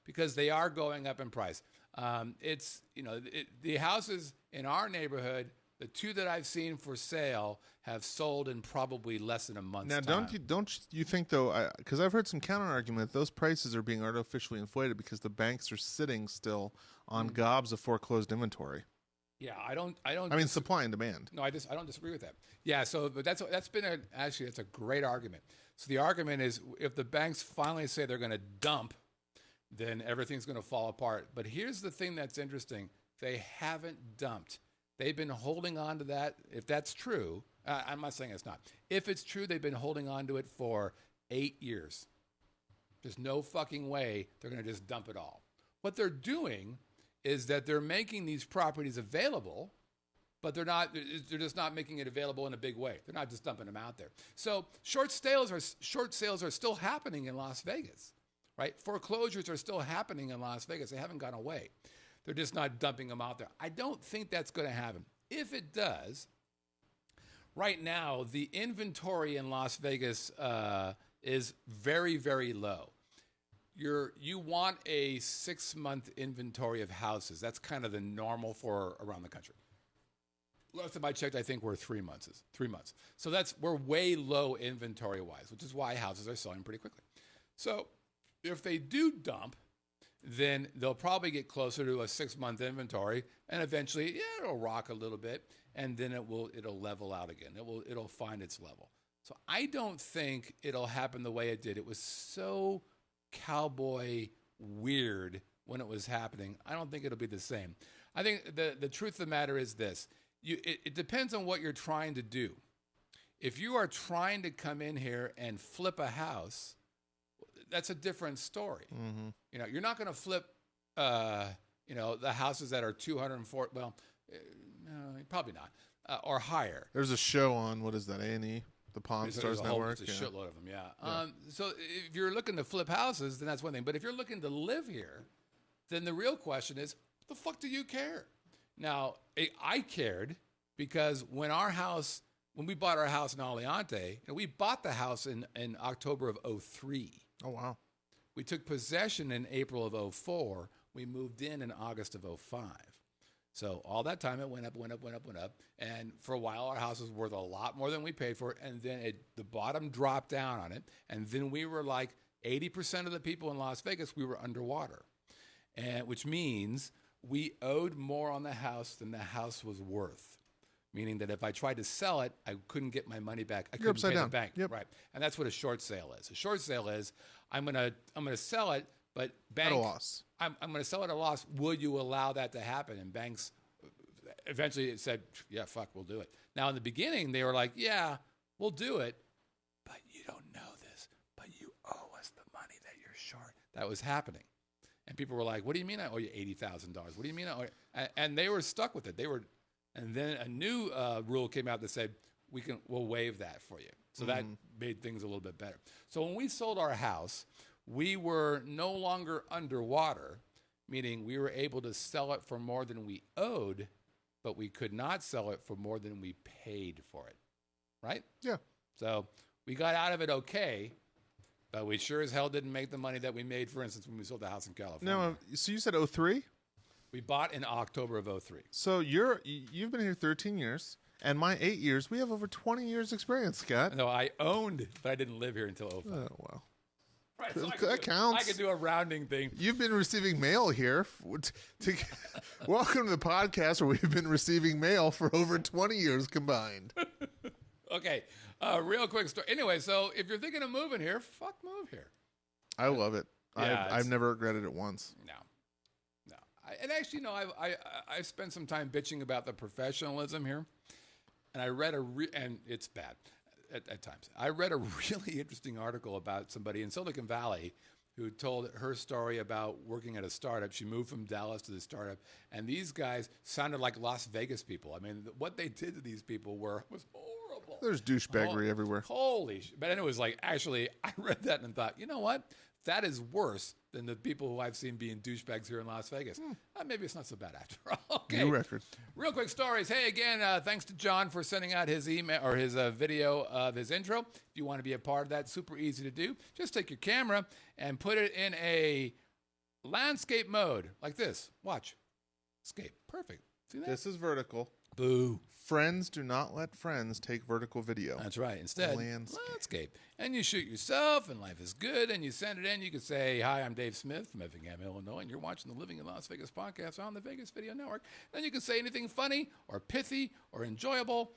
B: because they are going up in price. The houses in our neighborhood, the two that I've seen for sale have sold in probably less than a month's time.
D: Now, don't you think, though, because I've heard some counter-argument, those prices are being artificially inflated because the banks are sitting still on gobs of foreclosed inventory.
B: Yeah, I don't. I
D: mean, supply and demand.
B: No, I don't disagree with that. Yeah, but that's a great argument. So the argument is if the banks finally say they're going to dump, then everything's going to fall apart. But here's the thing that's interesting: they haven't dumped. They've been holding on to that. If that's true, I'm not saying it's not. If it's true, they've been holding on to it for 8 years. There's no fucking way they're going to just dump it all. What they're doing is that they're making these properties available, but they're just not making it available in a big way. They're not just dumping them out there. So short sales are still happening in Las Vegas, right? Foreclosures are still happening in Las Vegas. They haven't gone away. They're just not dumping them out there. I don't think that's going to happen. If it does, right now, the inventory in Las Vegas is very, very low. You want a 6-month inventory of houses. That's kind of the normal for around the country. Last time I checked, I think we're 3 months. 3 months. So we're way low inventory-wise, which is why houses are selling pretty quickly. So if they do dump, then they'll probably get closer to a 6-month inventory, and eventually, it'll rock a little bit, and then it'll level out again. It'll find its level. So I don't think it'll happen the way it did. It was so cowboy weird when it was happening. I don't think it'll be the same. I think the truth of the matter is this. It depends on what you're trying to do. If you are trying to come in here and flip a house, that's a different story. Mm-hmm. You're not going to flip, the houses that are 204. Well, probably not, or higher.
D: There's a show on what is that? A&E, the Pawn Stars Network.
B: There's a shitload of them. Yeah. So if you're looking to flip houses, then that's one thing. But if you're looking to live here, then the real question is, what the fuck do you care? Now, I cared because when we bought our house in Aliante, we bought the house in October of 2003.
D: Oh, wow.
B: We took possession in April of 2004. We moved in August of 2005. So all that time it went up. And for a while, our house was worth a lot more than we paid for it. And then the bottom dropped down on it. And then we were like 80% of the people in Las Vegas, we were underwater. Which means we owed more on the house than the house was worth. Meaning that if I tried to sell it, I couldn't get my money back. I couldn't pay the bank.
D: Yep.
B: Right. And that's what a short sale is. A short sale is I'm gonna sell it, but bank
D: at a loss.
B: I'm gonna sell it at a loss. Will you allow that to happen? And banks eventually said, yeah, fuck, we'll do it. Now in the beginning they were like, yeah, we'll do it, but you don't know this, but you owe us the money that you're short. That was happening. And people were like, what do you mean I owe you $80,000? What do you mean I owe you? And they were stuck with it. And then a new rule came out that said, we'll waive that for you. So that made things a little bit better. So when we sold our house, we were no longer underwater, meaning we were able to sell it for more than we owed, but we could not sell it for more than we paid for it. Right?
D: Yeah.
B: So we got out of it okay, but we sure as hell didn't make the money that we made, for instance, when we sold the house in California.
D: Now, so you said 2003?
B: We bought in October of 03.
D: So you've been here 13 years, and my 8 years. We have over 20 years experience, Scott.
B: No, I owned, but I didn't live here until 05.
D: Oh, wow.
B: Right, so
D: That counts.
B: I could do a rounding thing.
D: You've been receiving mail here. Welcome to the podcast where we've been receiving mail for over 20 years combined.
B: Okay, real quick story. Anyway, so if you're thinking of moving here, move here.
D: I love it.
B: Yeah,
D: I've never regretted it once.
B: No. And actually, I spent some time bitching about the professionalism here, and I read and it's bad at times. I read a really interesting article about somebody in Silicon Valley who told her story about working at a startup. She moved from Dallas to the startup, and these guys sounded like Las Vegas people. I mean, what they did to these people was horrible.
D: There's douchebaggery everywhere.
B: Holy shit. But it was like, actually, I read that and thought, you know what? That is worse than the people who I've seen being douchebags here in Las Vegas. Maybe it's not so bad after all. Okay.
D: New record.
B: Real quick stories. Hey, again, thanks to John for sending out his email or his video of his intro. If you want to be a part of that, super easy to do. Just take your camera and put it in a landscape mode like this. Watch. Escape. Perfect. See that?
D: This is vertical.
B: Boo.
D: Friends do not let friends take vertical video.
B: That's right. Instead, landscape. And you shoot yourself, and life is good, and you send it in. You can say, hi, I'm Dave Smith from Effingham, Illinois, and you're watching the Living in Las Vegas podcast on the Vegas Video Network. Then you can say anything funny or pithy or enjoyable,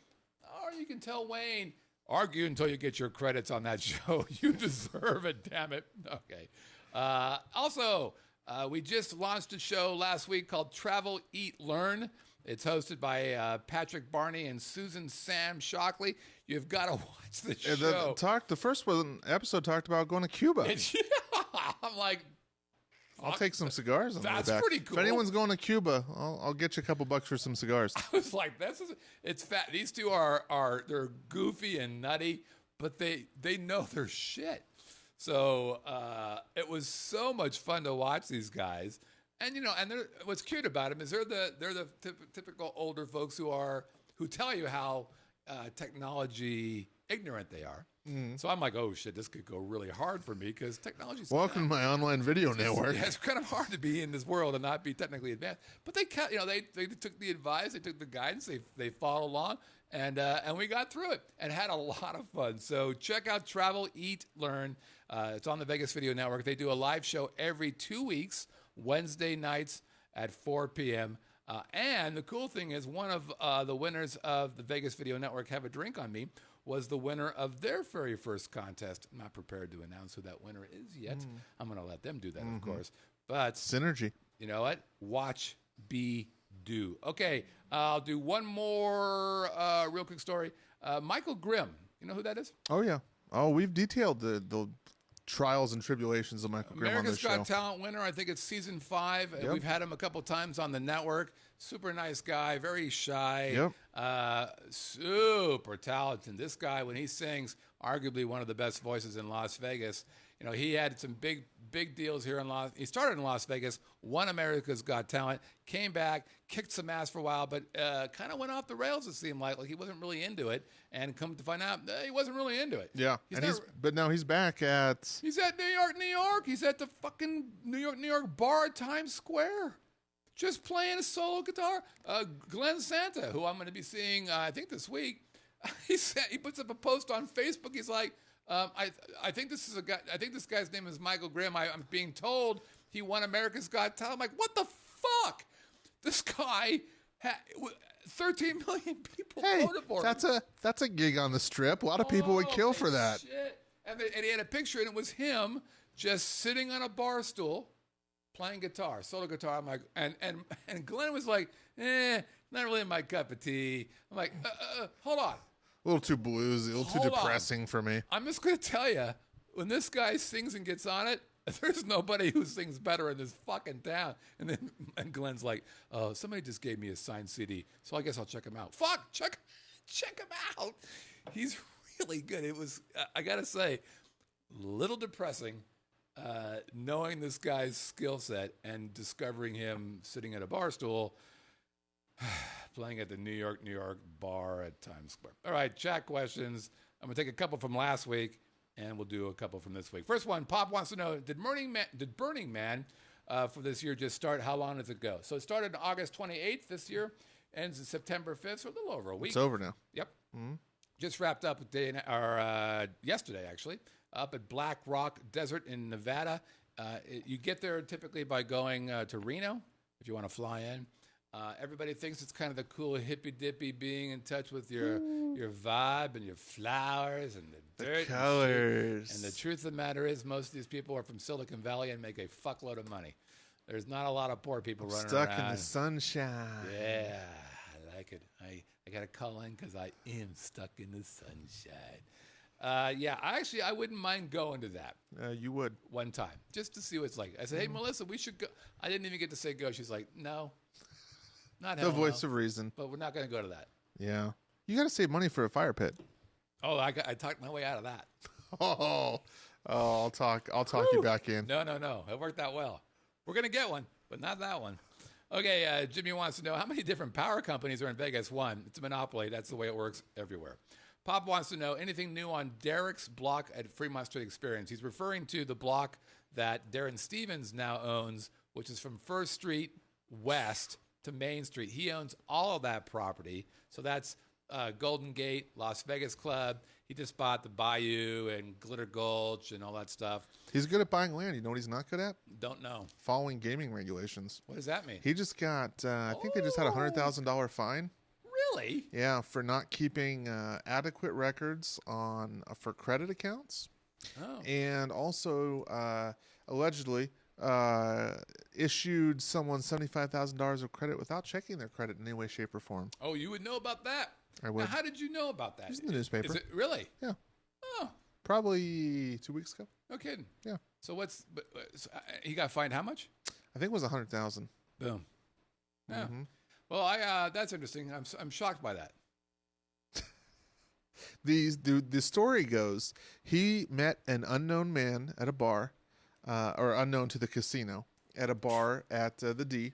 B: or you can tell Wayne, argue until you get your credits on that show. You deserve it, damn it. Okay. Also, we just launched a show last week called Travel, Eat, Learn. It's hosted by Patrick Barney and Susan Sam Shockley. You've got to watch the show.
D: The first episode talked about going to Cuba.
B: I'm like,
D: I'll take some cigars on the way back.
B: That's pretty cool.
D: If anyone's going to Cuba, I'll get you a couple bucks for some cigars.
B: I was like, it's fat. These two they're goofy and nutty, but they know their shit. So it was so much fun to watch these guys. And what's cute about them is they're the typical older folks who tell you how technology ignorant they are. So I'm like, oh shit, this could go really hard for me because technology's
D: welcome to my online video network.
B: Yeah, it's kind of hard to be in this world and not be technically advanced. But they took the advice, they took the guidance, they followed along, and we got through it and had a lot of fun. So check out Travel, Eat, Learn. It's on the Vegas Video Network. They do a live show every 2 weeks. Wednesday nights at 4 p.m. And the cool thing is one of the winners of the Vegas Video Network Have a Drink on Me was the winner of their very first contest. I'm not prepared to announce who that winner is yet. I'm going to let them do that, of course. But
D: synergy.
B: You know what? Watch, be, do. Okay, I'll do one more real quick story. Michael Grimm. You know who that is?
D: Oh, yeah. Oh, we've detailed the trials and tribulations of Michael Grimm on this show.
B: America's Got Talent winner. I think it's season 5. Yep. We've had him a couple times on the network. Super nice guy, very shy.
D: Yep.
B: Super talented. This guy, when he sings, arguably one of the best voices in Las Vegas. He had some big deals here he started in Las Vegas, won America's Got Talent, came back, kicked some ass for a while, but kind of went off the rails, it seemed like he wasn't really into it. And come to find out, he wasn't really into it.
D: Yeah, but now he's back at...
B: He's at New York. He's at the fucking New York bar at Times Square, just playing a solo guitar. Glenn Santa, who I'm going to be seeing, I think this week, he puts up a post on Facebook. He's like, I think this is a guy. I think this guy's name is Michael Grimm. I'm being told he won America's Got Talent. I'm like, what the fuck? This guy, 13 million people voted for him.
D: That's a gig on the Strip. A lot of people would kill for that.
B: Shit. And he had a picture, and it was him just sitting on a bar stool, playing guitar, solo guitar. I'm like, and Glenn was like, not really my cup of tea. I'm like, hold on.
D: A little too bluesy, a little too depressing for me.
B: I'm just going to tell you, when this guy sings and gets on it, there's nobody who sings better in this fucking town. And then Glenn's like, oh, somebody just gave me a signed CD, so I guess I'll check him out. Fuck, check him out. He's really good. It was, I got to say, a little depressing knowing this guy's skill set and discovering him sitting at a bar stool playing at the New York bar at Times Square. All right, chat questions. I'm going to take a couple from last week, and we'll do a couple from this week. First one, Pop wants to know, did Burning Man for this year just start? How long does it go? So it started on August 28th this year, ends September 5th, so a little over a week.
D: It's over now.
B: Yep. Mm-hmm. Just wrapped up yesterday, actually, up at Black Rock Desert in Nevada. You get there typically by going to Reno if you want to fly in. Everybody thinks it's kind of the cool hippy-dippy being in touch with your vibe and your flowers and the dirt.
D: The colors.
B: And the truth of the matter is most of these people are from Silicon Valley and make a fuckload of money. There's not a lot of poor people running
D: stuck
B: around.
D: in the sunshine.
B: Yeah, I like it. I got to call in because I am stuck in the sunshine. Yeah, I wouldn't mind going to that.
D: You would.
B: One time, just to see what it's like. I said, hey, Melissa, we should go. I didn't even get to say go. She's like, no. Not
D: the voice of reason.
B: But we're not going to go to that.
D: Yeah. You got to save money for a fire pit.
B: Oh, I talked my way out of that.
D: I'll talk you back in.
B: No. It worked out well. We're going to get one, but not that one. Okay, Jimmy wants to know how many different power companies are in Vegas. One, it's a monopoly. That's the way it works everywhere. Pop wants to know anything new on Derek's block at Fremont Street Experience. He's referring to the block that Darren Stevens now owns, which is from First Street West to Main Street. He owns all of that property. So that's Golden Gate, Las Vegas Club. He just bought the Bayou and Glitter Gulch and all that stuff.
D: He's good at buying land. You know what he's not good at?
B: Don't know.
D: Following gaming regulations.
B: What does that mean?
D: He just got, I think they just had a $100,000 fine.
B: Really?
D: Yeah, for not keeping adequate records for credit accounts.
B: Oh.
D: And also, allegedly, issued someone $75,000 of credit without checking their credit in any way, shape, or form.
B: Oh, you would know about that?
D: I would.
B: Now, how did you know about that?
D: It's in the newspaper.
B: Is it really?
D: Yeah.
B: Oh.
D: Probably 2 weeks ago.
B: No kidding.
D: Yeah.
B: So he got fined how much?
D: I think it was $100,000.
B: Boom. Yeah.
D: Mm-hmm.
B: Well, that's interesting. I'm shocked by that.
D: The story goes, he met an unknown man at a bar, or unknown to the casino, at a bar at the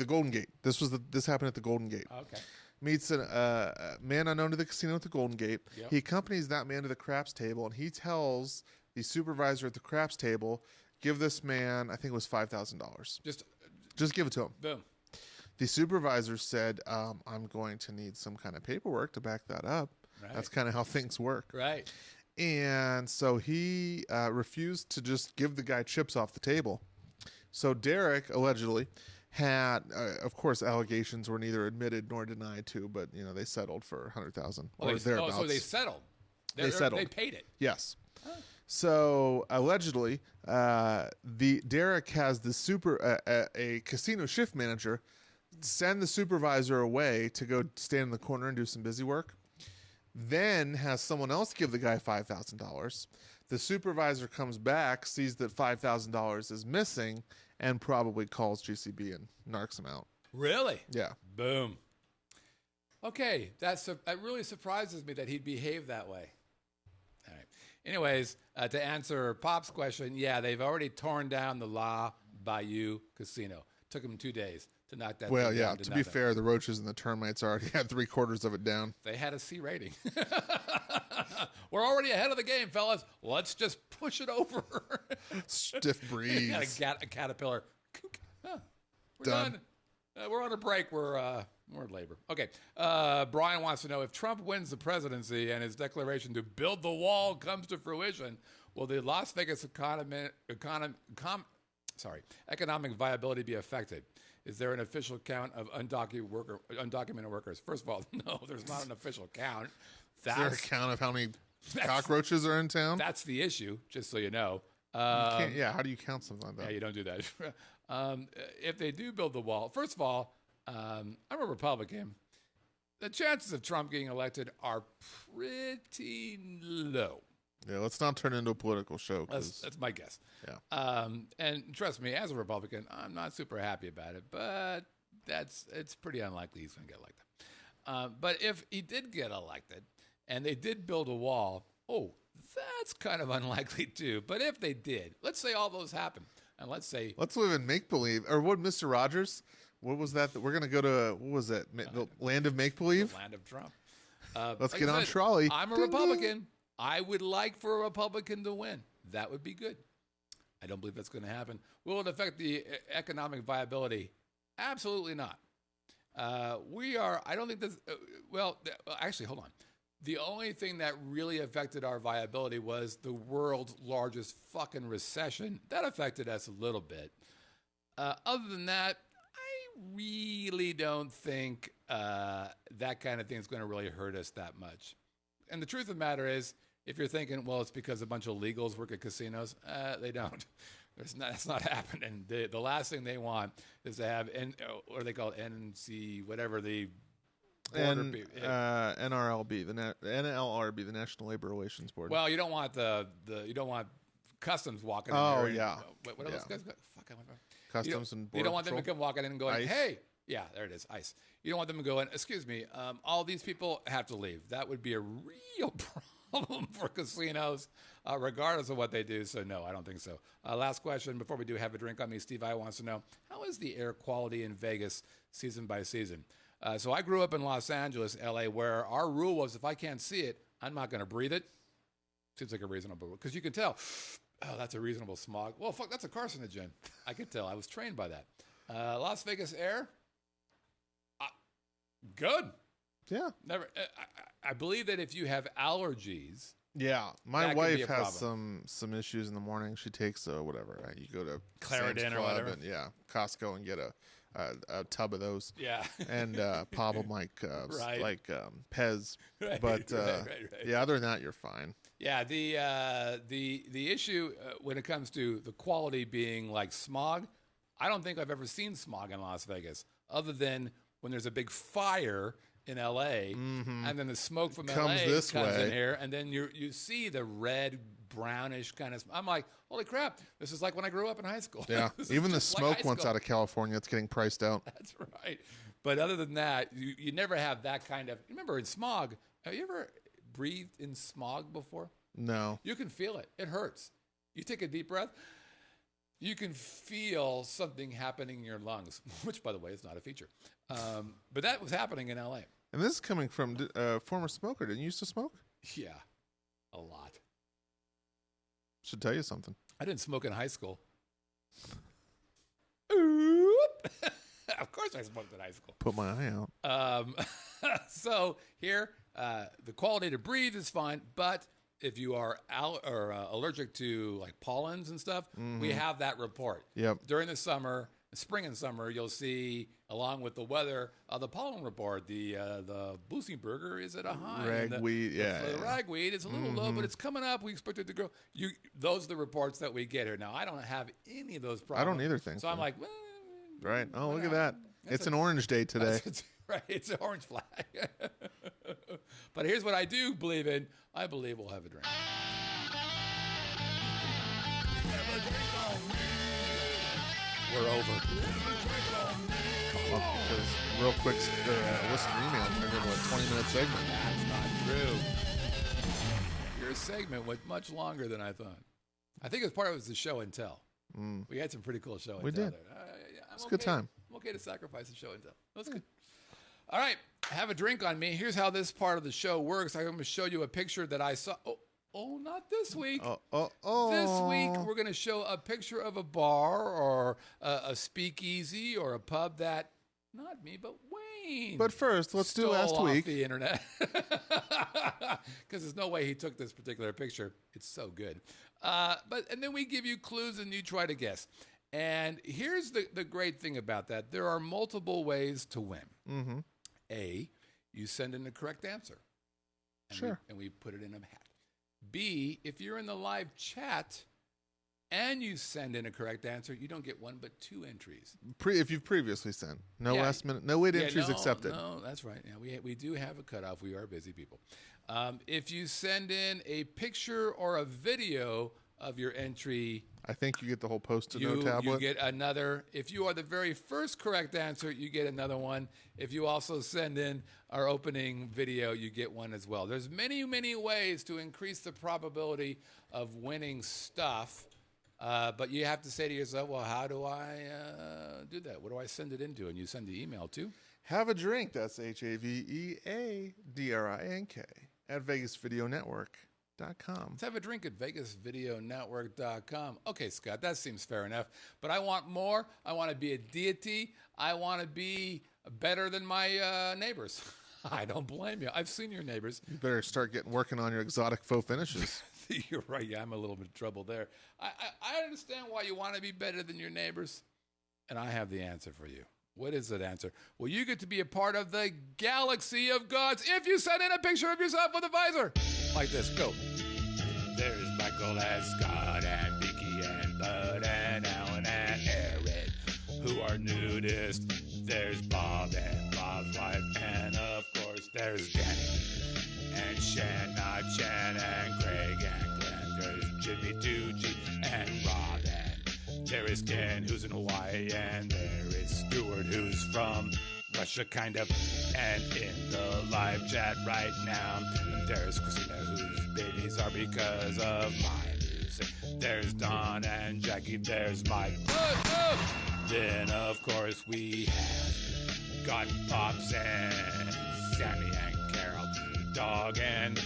D: Golden Gate. This happened at the Golden Gate.
B: Okay.
D: Meets a man unknown to the casino at the Golden Gate.
B: Yep.
D: He accompanies that man to the craps table, and he tells the supervisor at the craps table, give this man, I think it was $5,000. Just give it to him.
B: Boom.
D: The supervisor said, I'm going to need some kind of paperwork to back that up.
B: Right.
D: That's kind of how things work.
B: Right.
D: And so he refused to just give the guy chips off the table. So Derek allegedly had, of course, allegations were neither admitted nor denied to, but they settled for $100,000 or thereabouts.
B: So they settled.
D: They settled.
B: They paid it.
D: Yes. Oh. So allegedly, Derek has a casino shift manager send the supervisor away to go stand in the corner and do some busy work. Then has someone else give the guy $5,000. The supervisor comes back, sees that $5,000 is missing, and probably calls GCB and narcs him out.
B: Really?
D: Yeah.
B: Boom. Okay, that really surprises me that he'd behave that way. All right. Anyways, to answer Pop's question, yeah, they've already torn down the La Bayou Casino. Took them 2 days to knock that thing down
D: to be fair, the roaches and the termites already had 3/4 of it down.
B: They had a C rating. We're already ahead of the game, fellas. Let's just push it over.
D: Stiff breeze.
B: Got a caterpillar. We're
D: done.
B: We're on a break. We're in labor. Okay. Brian wants to know if Trump wins the presidency and his declaration to build the wall comes to fruition, will the Las Vegas economic viability be affected? Is there an official count of undocumented workers? First of all, no, there's not an official count.
D: Is there a count of how many cockroaches are in town?
B: That's the issue, just so you know.
D: How do you count something like that?
B: Yeah, you don't do that. If they do build the wall, first of all, I'm a Republican. The chances of Trump getting elected are pretty low.
D: Yeah, let's not turn into a political show.
B: That's my guess.
D: Yeah.
B: And trust me, as a Republican, I'm not super happy about it, but it's pretty unlikely he's going to get elected. But if he did get elected and they did build a wall, that's kind of unlikely too. But if they did, let's say all those happen, and let's live
D: in make-believe. Or what, Mr. Rogers? What was that we're going to go to? What was it? The land of make-believe?
B: The land of Trump.
D: Let's get on trolley.
B: I'm a Republican. I would like for a Republican to win. That would be good. I don't believe that's going to happen. Will it affect the economic viability? Absolutely not. I don't think this, actually, hold on. The only thing that really affected our viability was the world's largest fucking recession. That affected us a little bit. Other than that, I really don't think that kind of thing is going to really hurt us that much. And the truth of the matter is, if you're thinking, well, it's because a bunch of illegals work at casinos, they don't. That's not happening. The last thing they want is to have, what are they called, NC, whatever the
D: NRLB, the NLRB, the National Labor Relations Board.
B: Well, you don't want you don't want customs walking in
D: there.
B: Oh,
D: yeah.
B: What are those guys? Fuck, I went wrong.
D: Customs and Border
B: You don't want
D: Patrol?
B: them to come walking in and going,
D: ICE.
B: hey. Yeah, there it is, ICE. You don't want them to go in, excuse me, all these people have to leave. That would be a real problem for casinos, regardless of what they do. So, no, I don't think so. Last question before we do have a drink on me. Steve I wants to know, how is the air quality in Vegas season by season? So I grew up in Los Angeles, L.A., where our rule was if I can't see it, I'm not going to breathe it. Seems like a reasonable rule. Because you can tell, oh, that's a reasonable smog. Well, fuck, that's a carcinogen. I could tell. I was trained by that. Las Vegas air, good.
D: Yeah.
B: Never. I believe that if you have allergies,
D: yeah, my
B: that could be
D: wife
B: a
D: has
B: problem.
D: some issues in the morning. She takes whatever. You go to
B: Claritin
D: Sam's
B: or
D: Club
B: whatever.
D: and, Costco and get a tub of those.
B: Yeah.
D: And pop them like
B: Right.
D: Pez.
B: Right,
D: But
B: right.
D: yeah, other than that, you're fine.
B: Yeah, the issue when it comes to the quality being like smog, I don't think I've ever seen smog in Las Vegas, other than when there's a big fire in L.A. And then the smoke from
D: Comes
B: L.A.
D: this
B: comes
D: way.
B: in here, and then you see the red, brownish kind of. I'm like, holy crap! This is like when I grew up in high school.
D: Yeah,
B: This is
D: even the
B: just like
D: smoke
B: high
D: once
B: school.
D: out of California, it's getting priced out.
B: That's right. But other than that, you never have that kind of. Remember in smog? Have you ever breathed in smog before?
D: No.
B: You can feel it. It hurts. You take a deep breath. You can feel something happening in your lungs, which, by the way, is not a feature. But that was happening in L.A.
D: And this is coming from a former smoker. Didn't you used to smoke?
B: Yeah, a lot.
D: Should tell you something.
B: I didn't smoke in high school. Of course I smoked in high school.
D: Put my eye out.
B: So here, the quality to breathe is fine, but if you are allergic to like pollens and stuff, we have that report.
D: Yep.
B: During the summer, spring and summer, you'll see, along with the weather, the pollen report. The Busenberger is at a high.
D: Ragweed,
B: The ragweed is a little low, but it's coming up. We expect it to grow. Those are the reports that we get here. Now, I don't have any of those problems.
D: I don't either think
B: so. I'm like, well,
D: right. Oh, look at
B: whatever.
D: that. It's an orange day today.
B: Right, it's an orange flag. But here's what I do believe in. I believe we'll have a drink. We're over.
D: Because real quick, listener email turned into a 20-minute segment.
B: That's not true. Your segment went much longer than I thought. I think it was part of it was the show and tell. We had some pretty cool show and
D: We
B: tell
D: did.
B: there.
D: It's a good time.
B: I'm okay to sacrifice the show and tell. That's good. All right, have a drink on me. Here's how this part of the show works. I'm going to show you a picture that I saw. Oh, not this week. This week, we're going to show a picture of a bar or a speakeasy or a pub that, not me, but Wayne.
D: But first, let's do
B: stole
D: last
B: off
D: week.
B: the internet. Because there's no way he took this particular picture. It's so good. And then we give you clues and you try to guess. And here's the great thing about that. There are multiple ways to win.
D: Mm-hmm.
B: A, you send in the correct answer.
D: Sure.
B: And we put it in a hat. B, if you're in the live chat and you send in a correct answer, you don't get one but two entries.
D: If you've previously sent. No
B: Yeah.
D: last minute. No wait entries accepted.
B: No, that's right. Yeah, we do have a cutoff. We are busy people. If you send in a picture or a video of your entry,
D: I think you get the whole post-it note
B: you
D: tablet.
B: get another. If you are the very first correct answer, you get another one. If you also send in our opening video, you get one as well. There's many, many ways to increase the probability of winning stuff. But you have to say to yourself, well, how do I do that? What do I send it into? And you send the email to?
D: Have a drink. That's HAVEADRINK at Vegas Video Network
B: Let's have a drink at VegasVideoNetwork.com. Okay, Scott, that seems fair enough. But I want more. I want to be a deity. I want to be better than my neighbors. I don't blame you. I've seen your neighbors.
D: You better start working on your exotic faux finishes.
B: You're right. Yeah, I'm a little bit in trouble there. I understand why you want to be better than your neighbors, and I have the answer for you. What is that answer? Well, you get to be a part of the galaxy of gods if you send in a picture of yourself with a visor. Like this. Go. There's Michael and Scott and Vicky and Bud and Alan and Aaron, who are nudists. There's Bob and Bob's wife. And, of course, there's Danny and Shan, not Shan, and Craig and Glenn. There's Jimmy, Doogie, and Rob. And there is Ken, who's in Hawaii. And there is Stuart, who's from Russia, kind of. And in the live chat right now, there's Christina, whose babies are because of my music. There's Don and Jackie. There's Mike. Then, of course, we have got Pops and Sammy and Carol, Dog and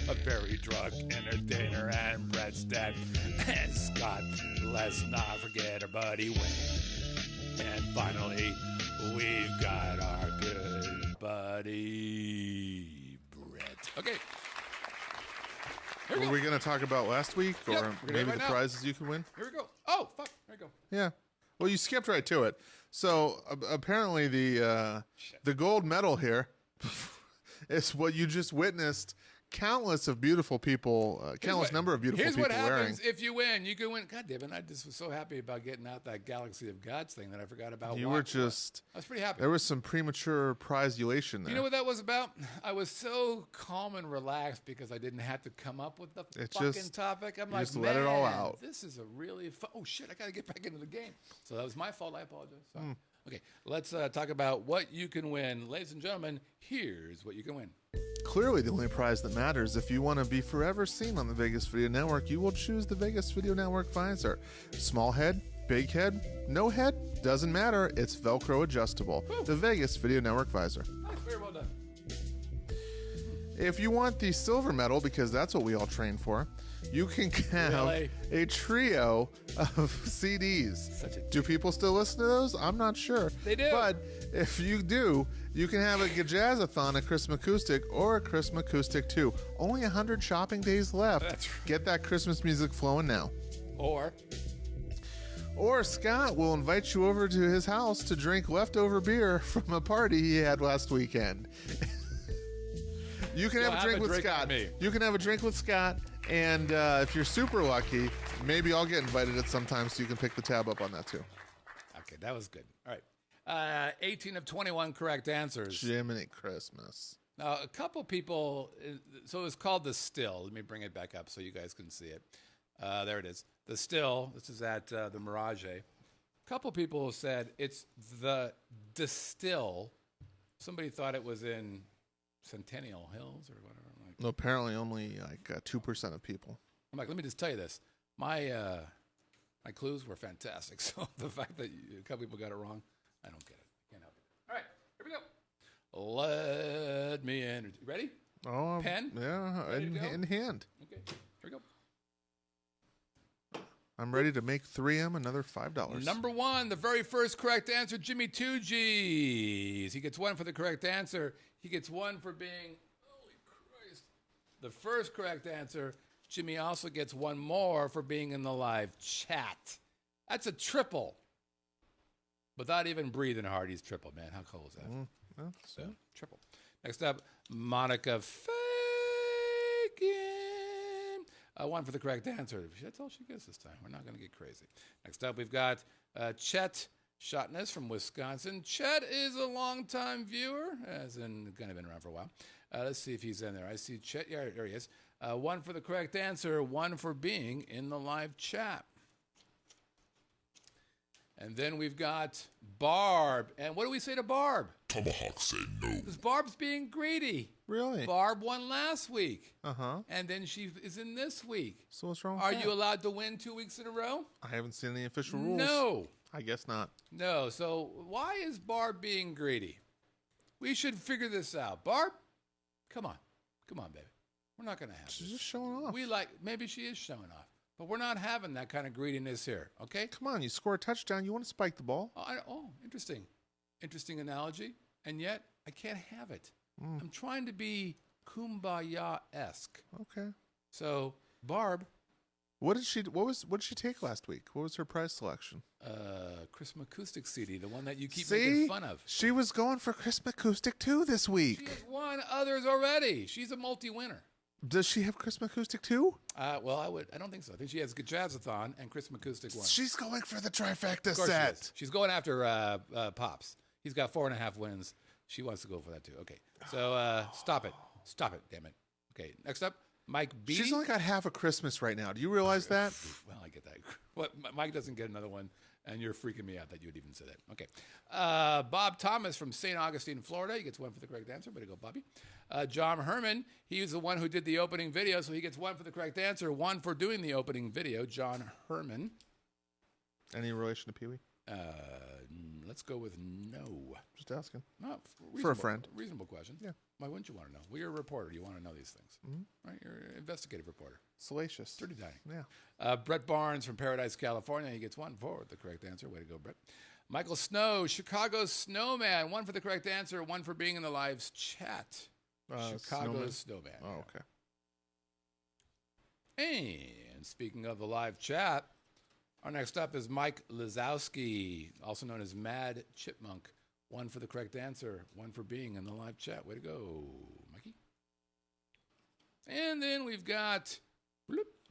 B: a very drunk entertainer, and Brett's dad, and Scott. Let's not forget our buddy Wayne. And finally, we've got our good buddy Brett. Okay.
D: Were we going to talk about last week, or maybe the prizes you can win?
B: Here we go. Oh, fuck. Here we go.
D: Yeah. Well, you skipped right to it. So apparently the gold medal here is what you just witnessed. Countless of beautiful people, number of beautiful people wearing.
B: Here's what happens if you win. You can win. God damn it! I just was so happy about getting out that Galaxy of Gods thing that I forgot about.
D: You were just.
B: I was pretty happy.
D: There was some premature prize-ulation there.
B: You know what that was about? I was so calm and relaxed because I didn't have to come up with the fucking topic. I'm like,
D: just let it all out.
B: This is a really fun. Oh shit! I got to get back into the game. So that was my fault. I apologize. Sorry. Okay, let's talk about what you can win, ladies and gentlemen. Here's what you can win.
D: Clearly, the only prize that matters. If you want to be forever seen on the Vegas Video Network, you will choose the Vegas Video Network visor. Small head, big head, no head, doesn't matter. It's Velcro adjustable. Woo. The Vegas Video Network visor.
B: Nice, very well done.
D: If you want the silver medal, because that's what we all train for, you can have a trio of CDs. Do people still listen to those? I'm not sure.
B: They do.
D: But if you do, you can have a Jazzathon, a Christmas Acoustic, or a Christmas Acoustic 2. Only 100 shopping days left.
B: That's right.
D: Get that Christmas music flowing now.
B: Or
D: Scott will invite you over to his house to drink leftover beer from a party he had last weekend. You can have a drink with Scott. You can have a drink with Scott. And if you're super lucky, maybe I'll get invited at some time so you can pick the tab up on that too.
B: Okay, that was good. All right. 18 of 21 correct answers.
D: Jiminy Christmas.
B: Now, a couple people, so it's called The Still. Let me bring it back up so you guys can see it. There it is. The Still, this is at the Mirage. A couple people said it's the Distill. Somebody thought it was in Centennial Hills or whatever.
D: No, apparently only like 2% of people.
B: I'm like, let me just tell you this. My clues were fantastic. So the fact that a couple people got it wrong, I don't get it. Can't help it. All right, here we go. Let me in. You ready?
D: Oh,
B: pen?
D: Yeah, in hand.
B: Okay, here we go.
D: I'm ready to make 3M another $5.
B: Number one, the very first correct answer, Jimmy 2Gs. He gets one for the correct answer. He gets one for being, holy Christ. The first correct answer, Jimmy also gets one more for being in the live chat. That's a triple. Without even breathing hard, he's triple, man. How cool is that? So, triple. Next up, Monica Fagan. One for the correct answer. That's all she gets this time. We're not going to get crazy. Next up, we've got Chet Shotness from Wisconsin. Chet is a longtime viewer, as in kind of been around for a while. Let's see if he's in there. I see Chet. Yeah, there he is. One for the correct answer, one for being in the live chat. And then we've got Barb. And what do we say to Barb?
E: Tomahawk say no.
B: Because Barb's being greedy.
D: Really?
B: Barb won last week.
D: Uh-huh.
B: And then she is in this week.
D: So what's wrong with
B: Are
D: that?
B: you allowed to win 2 weeks in a row?
D: I haven't seen any official rules.
B: No.
D: I guess not.
B: No. So why is Barb being greedy? We should figure this out. Barb, come on. Come on, baby. We're not going to have
D: She's
B: this.
D: just showing off.
B: Maybe she is showing off. But we're not having that kind of greediness here, okay?
D: Come on, you score a touchdown. You want to spike the ball?
B: Interesting. Interesting analogy. And yet, I can't have it. I'm trying to be Kumbaya-esque.
D: Okay.
B: So, Barb.
D: What did she take last week? What was her prize selection?
B: Chris McCoustic CD, the one that you keep
D: See?
B: making fun of.
D: She was going for Chris McCoustic too this week.
B: She has won others already. She's a multi-winner.
D: Does she have Chris McCoustic too?
B: Well, I don't think so. I think she has Jazzathon and Chris McCoustic one.
D: She's going for the trifecta
B: Of course
D: set.
B: She's going after Pops. He's got 4.5 wins. She wants to go for that too. Okay. So stop it. Stop it, damn it. Okay, next up, Mike B.
D: She's only got half a Christmas right now. Do you realize that?
B: Well, I get that. What, Mike doesn't get another one, and you're freaking me out that you would even say that. Okay. Bob Thomas from St. Augustine, Florida. He gets one for the correct answer. Way to go, Bobby. John Herman, he was the one who did the opening video, so he gets one for the correct answer, one for doing the opening video. John Herman.
D: Any relation to Pee-wee?
B: Let's go with no.
D: Just asking.
B: No,
D: for a friend.
B: Reasonable question.
D: Yeah.
B: Why wouldn't you want to know? Well, you're a reporter. You want to know these things. Right? You're an investigative reporter.
D: Salacious.
B: Dirty dining.
D: Yeah.
B: Brett Barnes from Paradise, California. He gets one for the correct answer. Way to go, Brett. Michael Snow, Chicago Snowman. One for the correct answer, one for being in the live's chat. Chicago Snowman.
D: Oh, okay.
B: And speaking of the live chat, our next up is Mike Lazowski, also known as Mad Chipmunk. One for the correct answer, one for being in the live chat. Way to go, Mikey. And then we've got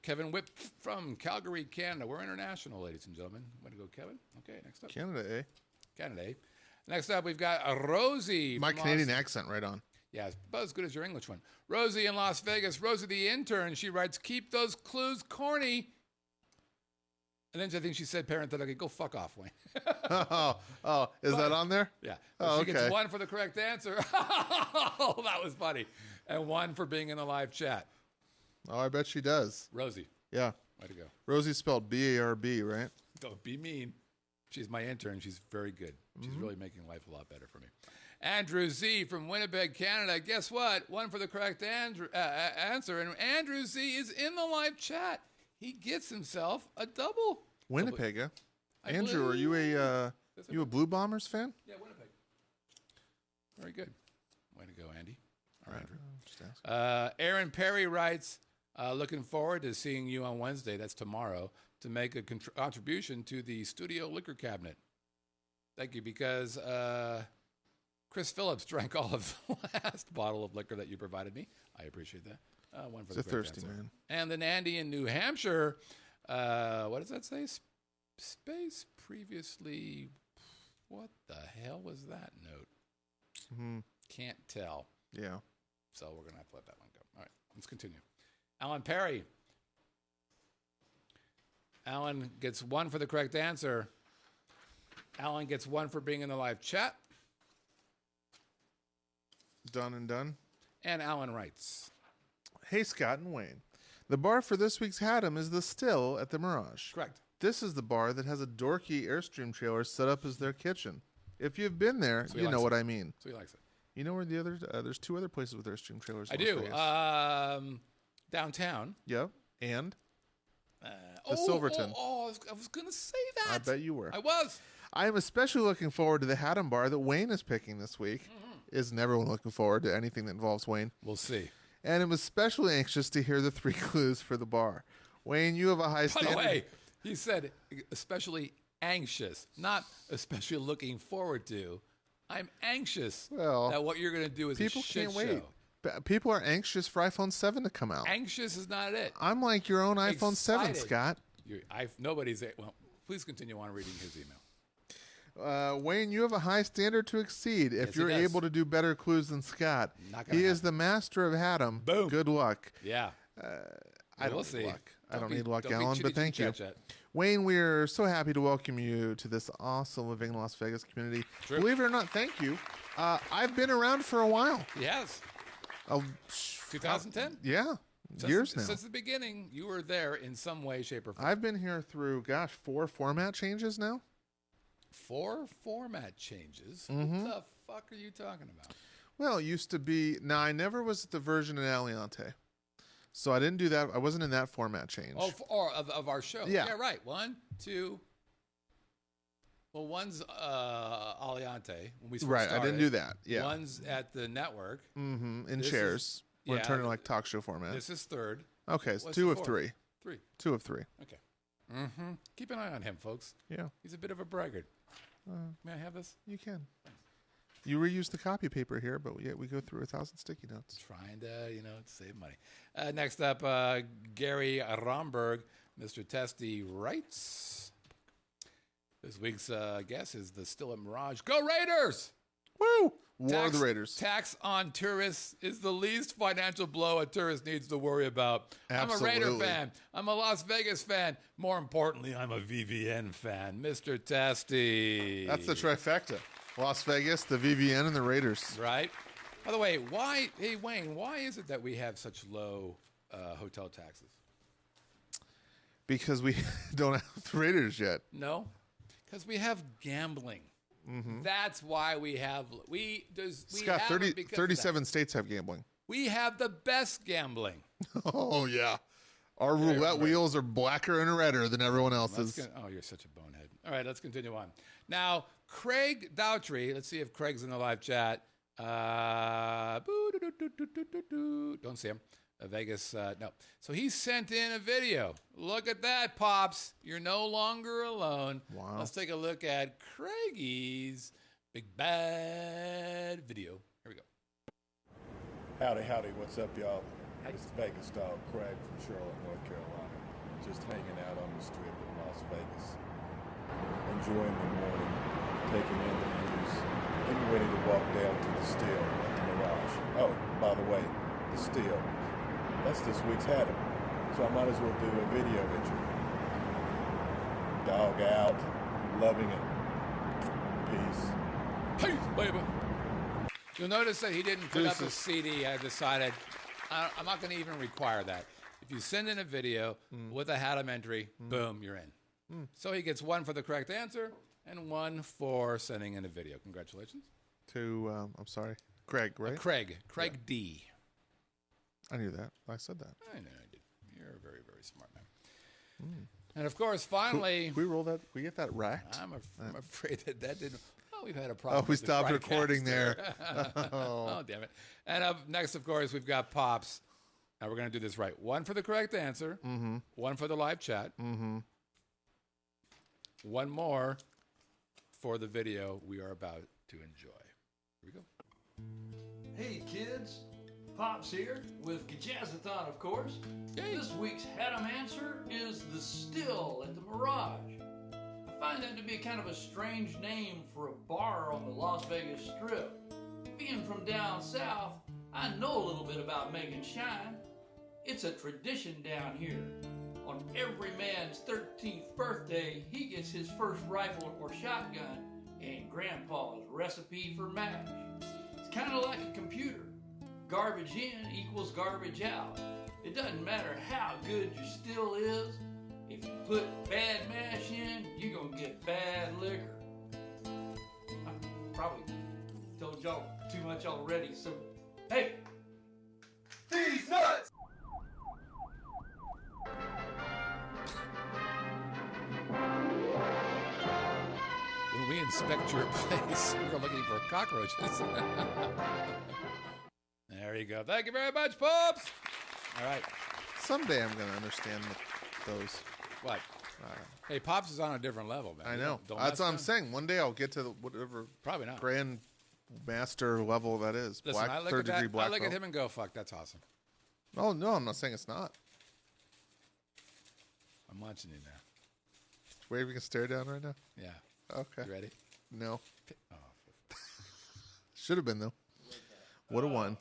B: Kevin Whip from Calgary, Canada. We're international, ladies and gentlemen. Way to go, Kevin. Okay, next up.
D: Canada, eh?
B: Canada, eh? Next up, we've got Rosie.
D: My Canadian accent right on.
B: Yeah, it's about as good as your English one. Rosie in Las Vegas. Rosie the intern. She writes, keep those clues corny. And then I think she said parenthetically, go fuck off, Wayne.
D: Is that on there?
B: Yeah.
D: Oh,
B: she gets one for the correct answer. Oh, that was funny. And one for being in the live chat.
D: Oh, I bet she does.
B: Rosie.
D: Yeah.
B: Way to go.
D: Rosie spelled B-A-R-B, right?
B: Don't be mean. She's my intern. She's very good. She's really making life a lot better for me. Andrew Z from Winnipeg, Canada. Guess what? One for the correct answer. And Andrew Z is in the live chat. He gets himself a double.
D: Winnipeg, yeah. Andrew, are you a Blue Bombers fan?
B: Yeah, Winnipeg. Very good. Way to go, Andy. All right, Andrew.
D: Just asking.
B: Aaron Perry writes, looking forward to seeing you on Wednesday, that's tomorrow, to make a contribution to the studio liquor cabinet. Thank you, because Chris Phillips drank all of the last bottle of liquor that you provided me. I appreciate that. One for the correct
D: thirsty
B: answer.
D: man.
B: And then Andy in New Hampshire, what does that say? Space previously. What the hell was that note? Can't tell.
D: Yeah.
B: So we're going to have to let that one go. All right, let's continue. Alan Perry. Alan gets one for the correct answer. Alan gets one for being in the live chat.
D: Done and done.
B: And Alan writes,
D: hey, Scott and Wayne. The bar for this week's Haddam is the Still at the Mirage.
B: correct.
D: This is the bar that has a dorky Airstream trailer set up as their kitchen. If you've been there,
B: So he
D: you know
B: likes
D: what
B: it.
D: I mean.
B: So he likes it.
D: You know where the other? There's two other places with Airstream trailers.
B: I
D: in Las
B: do.
D: Vegas.
B: Downtown.
D: Yep. And the Silverton.
B: I was going to say that.
D: I bet you were.
B: I was.
D: I am especially looking forward to the Haddam bar that Wayne is picking this week. Isn't everyone looking forward to anything that involves Wayne?
B: We'll see.
D: And I'm especially anxious to hear the 3 clues for the bar. Wayne, you have a high
B: By
D: standard.
B: the way, he said especially anxious, not especially looking forward to. I'm anxious that what you're going to do is
D: people
B: a shit
D: can't wait.
B: show.
D: People are anxious for iPhone 7 to come out.
B: Anxious is not it.
D: I'm like your own iPhone 7,
B: Excited.
D: Scott.
B: Nobody's. Well, please continue on reading his email.
D: Wayne, you have a high standard to exceed if
B: Yes, he
D: you're
B: does.
D: able to do better clues than Scott.
B: Not gonna
D: He is
B: happen.
D: the master of Haddam.
B: Boom.
D: Good luck.
B: Yeah.
D: I don't
B: we'll
D: need
B: see.
D: luck. I don't need luck, Alan,
B: chitty
D: but thank you.
B: chat.
D: Wayne, we're so happy to welcome you to this awesome Living in Las Vegas community.
B: True.
D: Believe it or not, thank you. I've been around for a while.
B: Yes.
D: Oh,
B: 2010.
D: yeah, years now.
B: Since the beginning, you were there in some way, shape, or form.
D: I've been here through, 4 format changes now.
B: 4 format changes.
D: Mm-hmm.
B: What the fuck are you talking about?
D: Well, it used to be. Now, I never was at the version in Aliante. So I didn't do that. I wasn't in that format change.
B: Oh, of our show.
D: Yeah.
B: Yeah, right. 1, 2. Well, one's Aliante when we
D: right.
B: started.
D: I didn't do that. Yeah.
B: One's at the network.
D: Mm-hmm. In chairs. We're turning like talk show format.
B: This is third.
D: Okay, it's
B: What's
D: 2
B: the
D: of
B: fourth?
D: 3.
B: 3.
D: 2 of 3.
B: Okay. Mm-hmm. Keep an eye on him, folks.
D: Yeah.
B: He's a bit of a braggart. May I have this?
D: You can. You reuse the copy paper here, but we go through 1,000 sticky notes.
B: Trying to, save money. Next up, Gary Romberg, Mr. Testy writes. This week's guest is the Still at Mirage. Go Raiders!
D: Woo! War of the Raiders.
B: Tax on tourists is the least financial blow a tourist needs to worry about.
D: Absolutely.
B: I'm a Raider fan. I'm a Las Vegas fan. More importantly, I'm a VVN fan. Mr. Testy.
D: That's the trifecta. Las Vegas, the VVN, and the Raiders.
B: Right? By the way, hey, Wayne, why is it that we have such low hotel taxes?
D: Because we don't have the Raiders yet.
B: No, because we have gambling. Mm-hmm. That's why we have
D: Scott, 37 states have gambling.
B: We have the best gambling.
D: Oh yeah, our roulette wheels are blacker and redder than everyone else's.
B: Oh, you're such a bonehead. All right, let's continue on. Now, Craig Dowtry. Let's see if Craig's in the live chat. Don't see him. Vegas, no. So he sent in a video. Look at that, Pops. You're no longer alone.
D: Wow.
B: Let's take a look at Craigie's big bad video. Here we go.
E: Howdy, what's up, y'all? This is Vegas dog Craig from Charlotte, North Carolina. Just hanging out on the strip in Las Vegas. Enjoying the morning, taking in the views, getting ready to walk down to the Still at the Mirage. Oh, by the way, the Still. That's this week's Haddam, so I might as well do a video entry. Dog out, loving it. Peace.
B: Peace, baby. You'll notice that he didn't put up a CD. I decided I'm not going to even require that. If you send in a video with a Haddam entry, boom, you're in. So he gets 1 for the correct answer and 1 for sending in a video. Congratulations.
D: To, I'm sorry, Craig, right?
B: Craig D.
D: I knew that. I said that.
B: I know I did. You're a very, very smart man. And of course, finally,
D: Can we roll that? We get that racked?
B: I'm afraid that didn't. Oh, we've had a problem.
D: We
B: with the
D: stopped
B: TriCast
D: recording there.
B: Oh, damn it. And up next, of course, we've got Pops. Now we're going to do this right. 1 for the correct answer. 1 for the live chat. 1 more for the video we are about to enjoy. Here we go.
F: Hey kids, Pops here with Kajazathon, of course.
B: Yay.
F: This week's Haddam answer is the Still at the Mirage. I find that to be kind of a strange name for a bar on the Las Vegas Strip. Being from down south, I know a little bit about making shine. It's a tradition down here. On every man's 13th birthday, he gets his first rifle or shotgun and Grandpa's recipe for mash. It's kind of like a computer. Garbage in equals garbage out. It doesn't matter how good your still is. If you put bad mash in, you're gonna get bad liquor. I probably told y'all too much already, so hey! These nuts!
B: When we inspect your place, we're looking for cockroaches. There you go. Thank you very much, Pops. All right.
D: Someday I'm going to understand those.
B: What? Hey, Pops is on a different level, man.
D: I know.
B: Don't
D: That's
B: mess
D: what I'm
B: with him.
D: saying. One day I'll get to whatever
B: Probably not.
D: grand master level that is.
B: Listen, I look
D: third
B: at
D: degree
B: that.
D: black
B: I look
D: belt.
B: at him and go, "Fuck, that's awesome."
D: Oh no, I'm not saying it's not.
B: I'm watching you now.
D: Waving a stare down right now.
B: Yeah.
D: Okay.
B: You ready?
D: No.
B: Oh,
D: Should have been though. Would have won.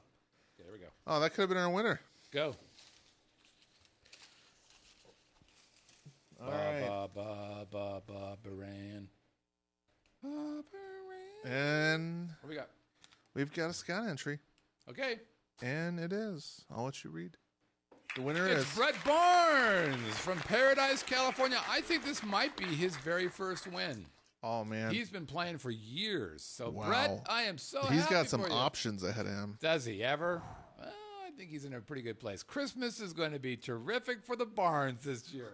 B: there we go.
D: Oh, that could have been our winner.
B: Go.
D: All right.
B: Baran.
D: And
B: What we got?
D: we've got a Scott entry,
B: Okay.
D: and it is. I'll let you read. The winner
B: It's
D: is
B: Brett Barnes from Paradise, California. I think this might be his very first win.
D: Oh man,
B: He's been playing for years. So,
D: Wow.
B: Brett, I am so happy
D: he's got some
B: for you.
D: options ahead of him.
B: Does he ever? Well, I think he's in a pretty good place. Christmas is going to be terrific for the Barnes this year.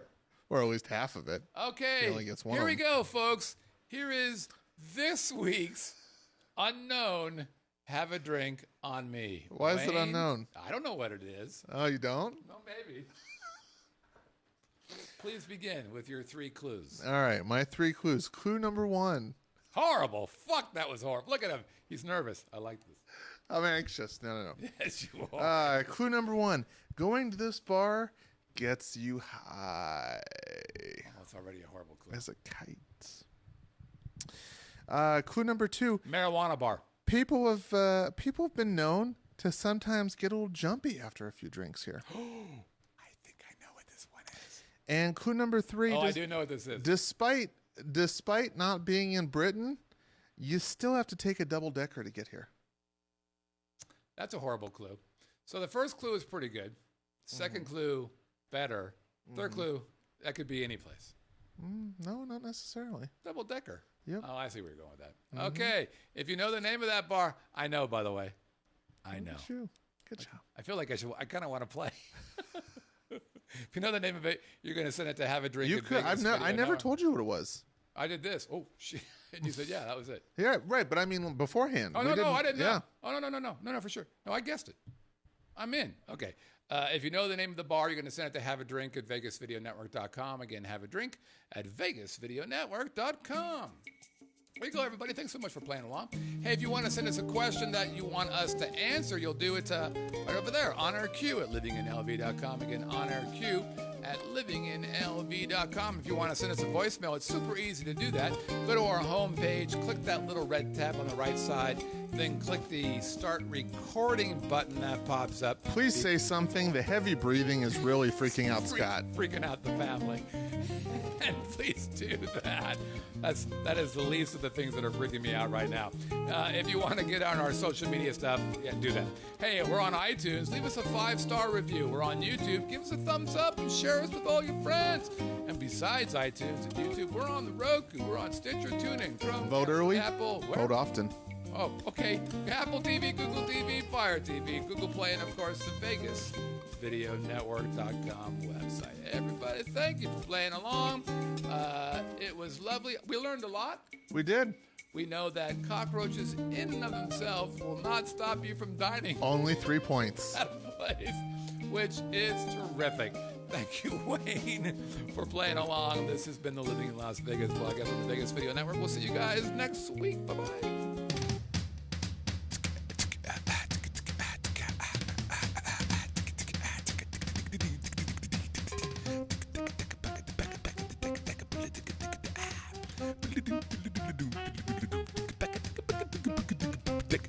D: Or at least half of it.
B: Okay,
D: He only gets one
B: here
D: of
B: we
D: them.
B: go, folks. Here is this week's unknown Have a Drink on Me.
D: Why is it
B: Wayne?
D: unknown?
B: I don't know what it is.
D: Oh, you don't?
B: No, maybe. Please begin with your 3 clues.
D: All right, my 3 clues. Clue number 1.
B: Horrible. Fuck, that was horrible. Look at him. He's nervous. I like this.
D: I'm anxious. No.
B: Yes, you are.
D: Clue number 1. Going to this bar gets you high
B: Oh, it's already a horrible clue.
D: as a kite. Clue number 2.
B: Marijuana bar.
D: People have been known to sometimes get a little jumpy after a few drinks here.
B: I think I know what this one is.
D: And clue number 3.
B: I do know what this is.
D: Despite not being in Britain, you still have to take a double-decker to get here.
B: That's a horrible clue. So the first clue is pretty good. Second clue, better. Third clue, that could be any place.
D: No, not necessarily.
B: Double decker.
D: Yep.
B: Oh, I see where you're going with that. Okay. If you know the name of that bar, I know, by the way. I know.
D: Look at you. Good job.
B: I feel like I kind of want to play. If you know the name of it, you're going to send it to Have a Drink.
D: You
B: at
D: could.
B: Vegas
D: I
B: Video
D: never
B: Network.
D: told you what it was.
B: I did this. Oh, shit. And you said, yeah, that was it.
D: Yeah, right. But I mean, beforehand.
B: Oh,
D: we
B: no, I didn't know.
D: Yeah.
B: Oh, no, for sure. No, I guessed it. I'm in. Okay. If you know the name of the bar, you're going to send it to Have a Drink at VegasVideoNetwork.com. Again, Have a Drink at VegasVideoNetwork.com. There you go, everybody. Thanks so much for playing along. Hey, if you want to send us a question that you want us to answer, you'll do it right over there on our queue at livinginlv.com. Again, on our queue at livinginlv.com. If you want to send us a voicemail, it's super easy to do that. Go to our home page, click that little red tab on the right side, then click the Start Recording button that pops up.
D: Please say something. The heavy breathing is really freaking out Scott.
B: Freaking out the family. And please do that. That is the least of the things that are freaking me out right now. If you want to get on our social media stuff, yeah, do that. Hey, we're on iTunes. Leave us a 5-star review. We're on YouTube. Give us a thumbs up and share us with all your friends. And besides iTunes and YouTube, we're on the Roku. We're on Stitcher, TuneIn, Chrome,
D: Vote early.
B: Apple. Where?
D: Vote often.
B: Oh, okay. Apple TV, Google TV, Fire TV, Google Play, and of course the Vegas VideoNetwork.com website. Everybody, thank you for playing along. It was lovely. We learned a lot.
D: We did.
B: We know that cockroaches in and of themselves will not stop you from dining
D: Only 3 points.
B: at a place, which is terrific. Thank you, Wayne, for playing along. This has been the Living in Las Vegas podcast on the Vegas Video Network. We'll see you guys next week. Bye-bye.
G: Dick.